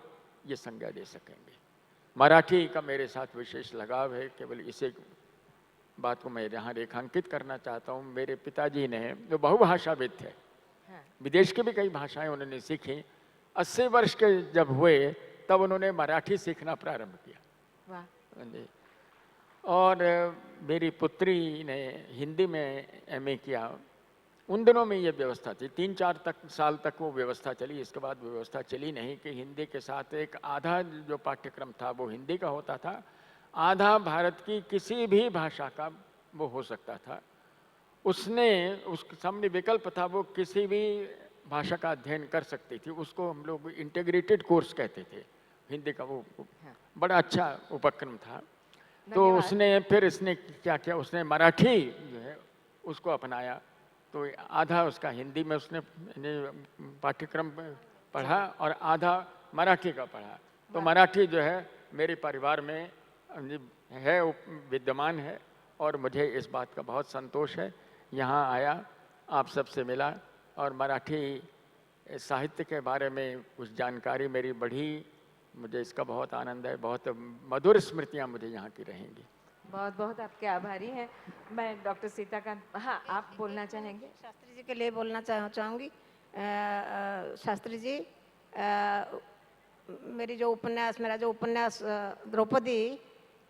S7: ये संज्ञा दे सकेंगे। मराठी का मेरे साथ विशेष लगाव है, केवल इसे बात को मैं यहाँ रेखांकित करना चाहता हूँ। मेरे पिताजी ने, जो बहुभाषाविद थे, विदेश की भी कई भाषाएं उन्होंने सीखी। 80 वर्ष के जब हुए तब उन्होंने मराठी सीखना प्रारंभ किया। और मेरी पुत्री ने हिंदी में MA किया। उन दिनों में ये व्यवस्था थी, 3-4 साल तक वो व्यवस्था चली। इसके बाद व्यवस्था चली नहीं कि हिंदी के साथ एक आधा जो पाठ्यक्रम था वो हिंदी का होता था, आधा भारत की किसी भी भाषा का वो हो सकता था। उसके सामने विकल्प था, वो किसी भी भाषा का अध्ययन कर सकती थी। उसको हम लोग इंटीग्रेटेड कोर्स कहते थे। हिंदी का वो बड़ा अच्छा उपक्रम था। तो इसने क्या किया, उसने मराठी जो है उसको अपनाया। तो आधा उसका हिंदी में उसने पाठ्यक्रम पढ़ा और आधा मराठी का पढ़ा। तो मराठी जो है मेरे परिवार में है, विद्यमान है, और मुझे इस बात का बहुत संतोष है। यहाँ आया, आप सबसे मिला, और मराठी साहित्य के बारे में कुछ जानकारी मेरी बढ़ी। मुझे इसका बहुत आनंद है। बहुत मधुर स्मृतियाँ मुझे यहाँ की रहेंगी।
S2: बहुत बहुत आपके आभारी हैं। मैं डॉक्टर सीताकांत, हाँ आप बोलना चाहेंगे?
S10: शास्त्री जी के लिए बोलना चाहूँगी। शास्त्री जी, मेरा जो उपन्यास द्रौपदी,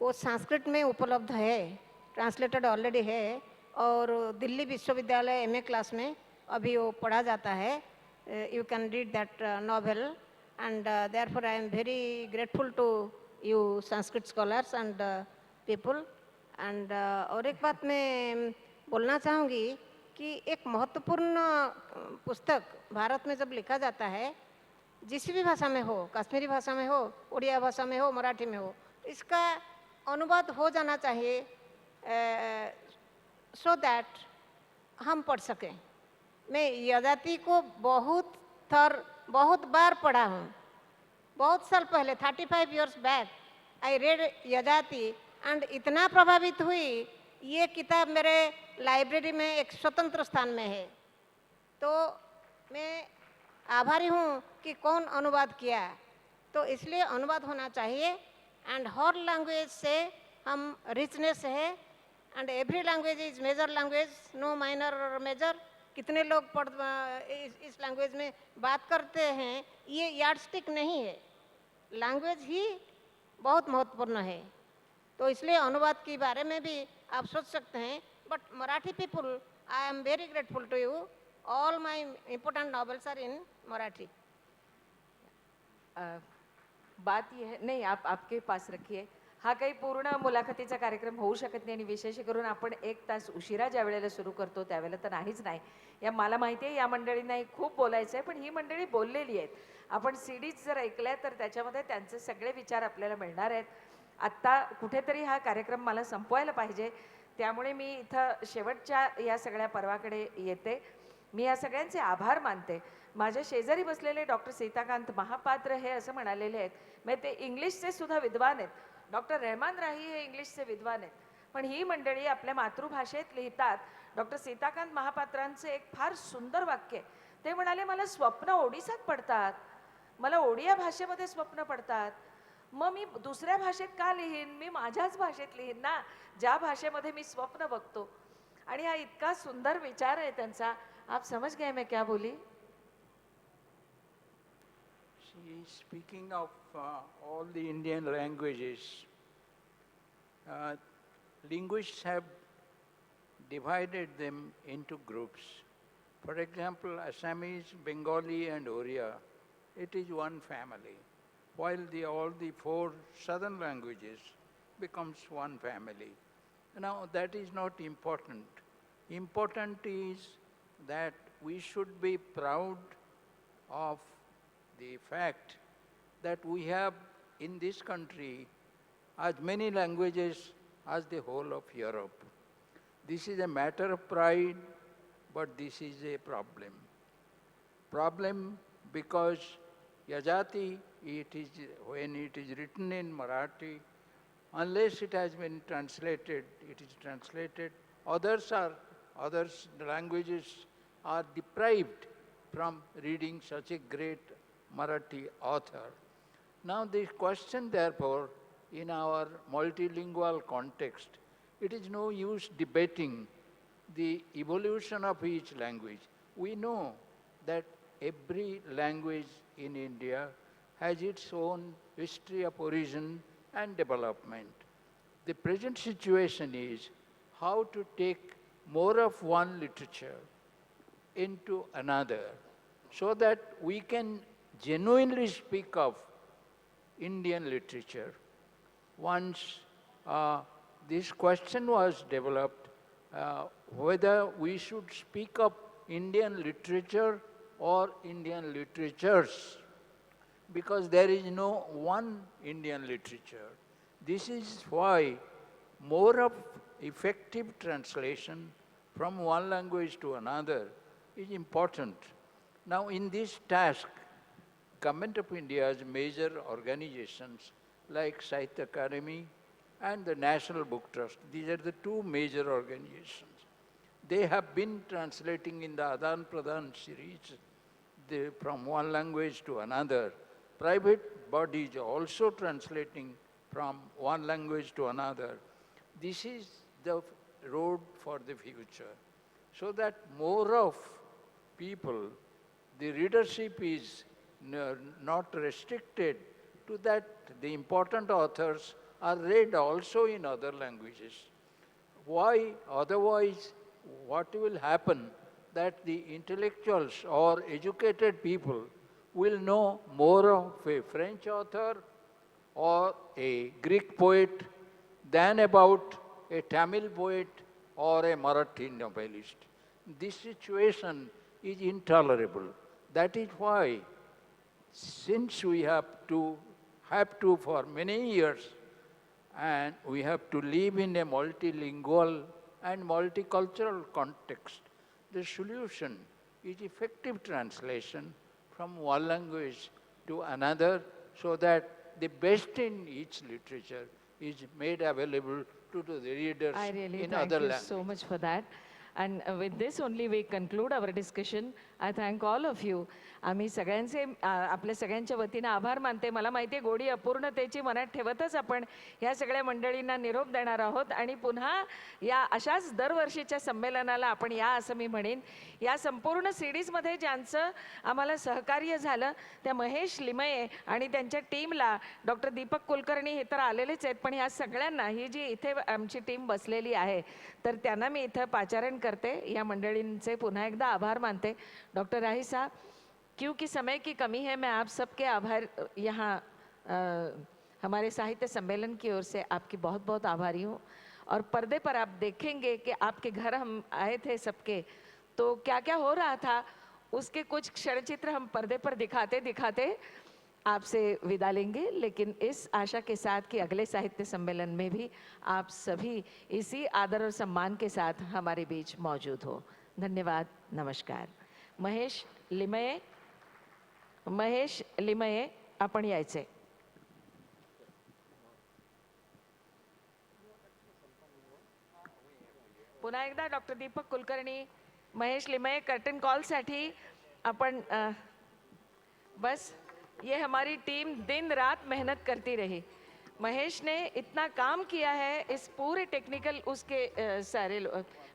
S10: वो संस्कृत में उपलब्ध है, ट्रांसलेटेड ऑलरेडी है, और दिल्ली विश्वविद्यालय MA क्लास में अभी वो पढ़ा जाता है। You can read that novel, and therefore I am very grateful to you Sanskrit scholars and people. And और एक बात मैं बोलना चाहूँगी कि एक महत्वपूर्ण पुस्तक भारत में जब लिखा जाता है, जिस भी भाषा में हो, कश्मीरी भाषा में हो, उड़िया भाषा में हो, मराठी में हो, इसका अनुवाद हो जाना चाहिए, so that हम पढ़ सकें। मैं यजाति को बहुत बार पढ़ा हूँ। बहुत साल पहले, 35 years back, I read यजाति and इतना प्रभावित हुई। ये किताब मेरे लाइब्रेरी में एक स्वतंत्र स्थान में है। तो मैं आभारी हूँ कि कौन अनुवाद किया। तो इसलिए अनुवाद होना चाहिए, एंड हर लैंग्वेज से हम रिचनेस है, and every language is major language, no minor और मेजर। कितने लोग इस लैंग्वेज में बात करते हैं, ये यार्डस्टिक नहीं है। लैंग्वेज ही बहुत महत्वपूर्ण है। तो इसलिए अनुवाद के बारे में भी आप सोच सकते हैं। But Marathi people, I am very grateful to you. All my important novels are in Marathi.
S2: बात ये है नहीं, आप आपके पास रखिए. हा काही पूर्ण मुलाखतीचा कार्यक्रम होऊ शकत नाही आणि विशेष करून आपण 1 तास उशिरा ज्या वेळेला सुरू करतो त्यावेळेला तर नाहीच नाही. या मला माहिती आहे या मंडळींनाही खूप बोलायचं आहे, पण ही मंडळी बोललेली आहेत. आपण सीडीज जर ऐकल्या तर त्याच्यामध्ये त्यांचे सगळे विचार आपल्याला मिळणार आहेत. आत्ता कुठेतरी हा कार्यक्रम मला संपवायला पाहिजे, त्यामुळे मी इथं शेवटच्या या सगळ्या पर्वाकडे येते. मी या सगळ्यांचे आभार मानते. माझ्या शेजारी बसलेले डॉक्टर सीताकांत महापात्र हे असं म्हणालेले आहेत, म्हणजे ते इंग्लिशचे सुद्धा विद्वान आहेत. डॉक्टर रहमान राही हे इंग्लिशचे विद्वान आहेत, पण ही मंडळी आपल्या मातृभाषेत लिहितात. डॉक्टर सीताकांत महापात्रांचं एक फार सुंदर वाक्य आहे. ते म्हणाले, मला स्वप्न ओडिसात पडतात, मला ओडिया भाषेमध्ये स्वप्न पडतात, मग मी दुसऱ्या भाषेत का लिहीन, मी माझ्याच भाषेत लिहीन ना, ज्या भाषेमध्ये मी स्वप्न बघतो. आणि हा इतका सुंदर विचार आहे त्यांचा. आप समझ गए मैं क्या बोली?
S13: She is speaking of all the Indian languages. Linguists have divided them into groups. For example, Assamese, Bengali and Oriya, it is one family, while all the 4 southern languages becomes one family. Now that is not important. Important is that we should be proud of the fact that we have in this country as many languages as the whole of Europe. This is a matter of pride, but this is a problem. Problem because Yajati, when it is written in Marathi, unless it has been translated, it is translated. Other languages are deprived from reading such a great Marathi author. Now the question therefore, in our multilingual context, it is no use debating the evolution of each language. We know that every language in India has its own history of origin and development. The present situation is how to take more of one literature into another so that we can genuinely speak of Indian literature. Once this question was developed, whether we should speak of Indian literature or Indian literatures, because there is no one Indian literature. This is why more of effective translation from one language to another is important. Now in this task, Government of India's major organizations like Sahitya Akademi and the National Book Trust, these are the 2 major organizations. They have been translating in the Adan Pradhan series from one language to another. Private bodies also translating from one language to another. This is the road for the future, so that more of people, the readership is not restricted to that. The important authors are read also in other languages. Why? Otherwise, what will happen, that the intellectuals or educated people will know more of a French author or a Greek poet than about a Tamil poet or a Marathi novelist. This situation is intolerable. That is why, since we have to for many years, and we have to live in a multilingual and multicultural context, the solution is effective translation from one language to another, so that the best in each literature is made available to the readers
S2: I really
S13: in
S2: thank
S13: other
S2: you
S13: languages.
S2: so much for that. And with this only we conclude our discussion. I thank all of you. आम्ही सगळ्यांचे आपल्या सगळ्यांच्या वतीनं आभार मानते. मला माहिती आहे गोडी अपूर्णतेची मनात ठेवतच आपण ह्या सगळ्या मंडळींना निरोप देणार आहोत आणि पुन्हा या अशाच दरवर्षीच्या संमेलनाला आपण या असं मी म्हणेन. या संपूर्ण सिरीजमध्ये ज्यांचं आम्हाला सहकार्य झालं त्या महेश लिमये आणि त्यांच्या टीमला डॉक्टर दीपक कुलकर्णी हे तर आलेलेच आहेत, पण ह्या सगळ्यांना ही जी इथे आमची टीम बसलेली आहे तर त्यांना मी इथं पाचारण करते. या मंडळींचे पुन्हा एकदा आभार मानते. डॉक्टर राही साहब, क्योंकि समय की कमी है, मैं आप सबके आभार यहाँ हमारे साहित्य सम्मेलन की ओर से आपकी बहुत बहुत आभारी हूँ। और पर्दे पर आप देखेंगे कि आपके घर हम आए थे सबके, तो क्या क्या हो रहा था उसके कुछ क्षण चित्र हम पर्दे पर दिखाते दिखाते आपसे विदा लेंगे, लेकिन इस आशा के साथ कि अगले साहित्य सम्मेलन में भी आप सभी इसी आदर और सम्मान के साथ हमारे बीच मौजूद हो। धन्यवाद, नमस्कार। महेश लिमये आपण यायचे। पुन्हा एकदा डॉक्टर दीपक कुलकर्णी, महेश लिमये कर्टन कॉलसाठी आपण बस ये हमारी टीम दिन रात मेहनत करती रही। महेश ने इतना काम किया है, इस पूरे टेक्निकल उसके सारे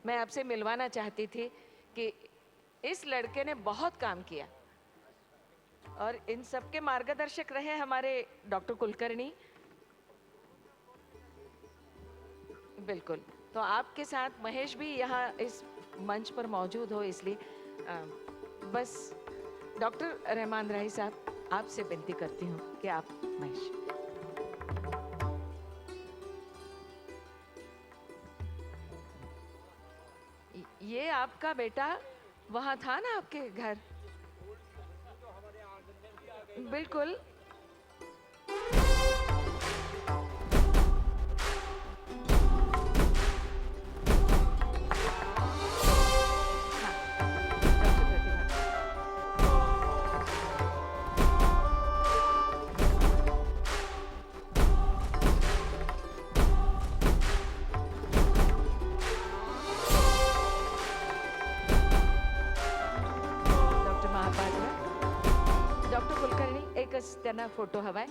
S2: मैं आपसे मिलवाना चाहती थी कि इस लड़के ने बहुत काम किया और इन सबके मार्गदर्शक रहे हमारे डॉक्टर कुलकर्णी। बिल्कुल, तो आपके साथ महेश भी यहाँ इस मंच पर मौजूद हो, इसलिए बस डॉक्टर रहमान राही साहब आपसे विनती करती हूँ कि आप महेश। ये आपका बेटा वहाँ था ना आपके घर? बिल्कुल। डॉक्टर कुलकर्णी एकच त्यांना फोटो हवाय,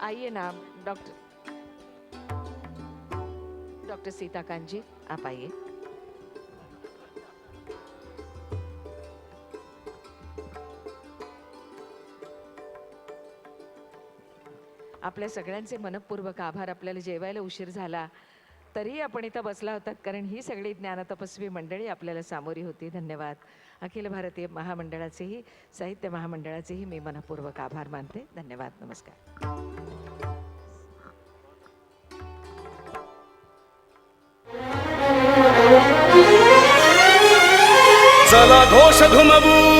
S2: आइए ना डॉक्टर सीताकांत जी, आप आइए। आपल्या सगळ्यांचे मनपूर्वक आभार। आपल्याला जेवायला उशीर झाला तरी आपण इथं बसला होतात, कारण ही सगळी ज्ञानतपस्वी मंडळी आपल्याला सामोरी होती। धन्यवाद। अखिल भारतीय महामंडळाचेही, साहित्य महामंडळाचेही मी मनपूर्वक आभार मानते। धन्यवाद, नमस्कार।
S14: चला घोष घुमवू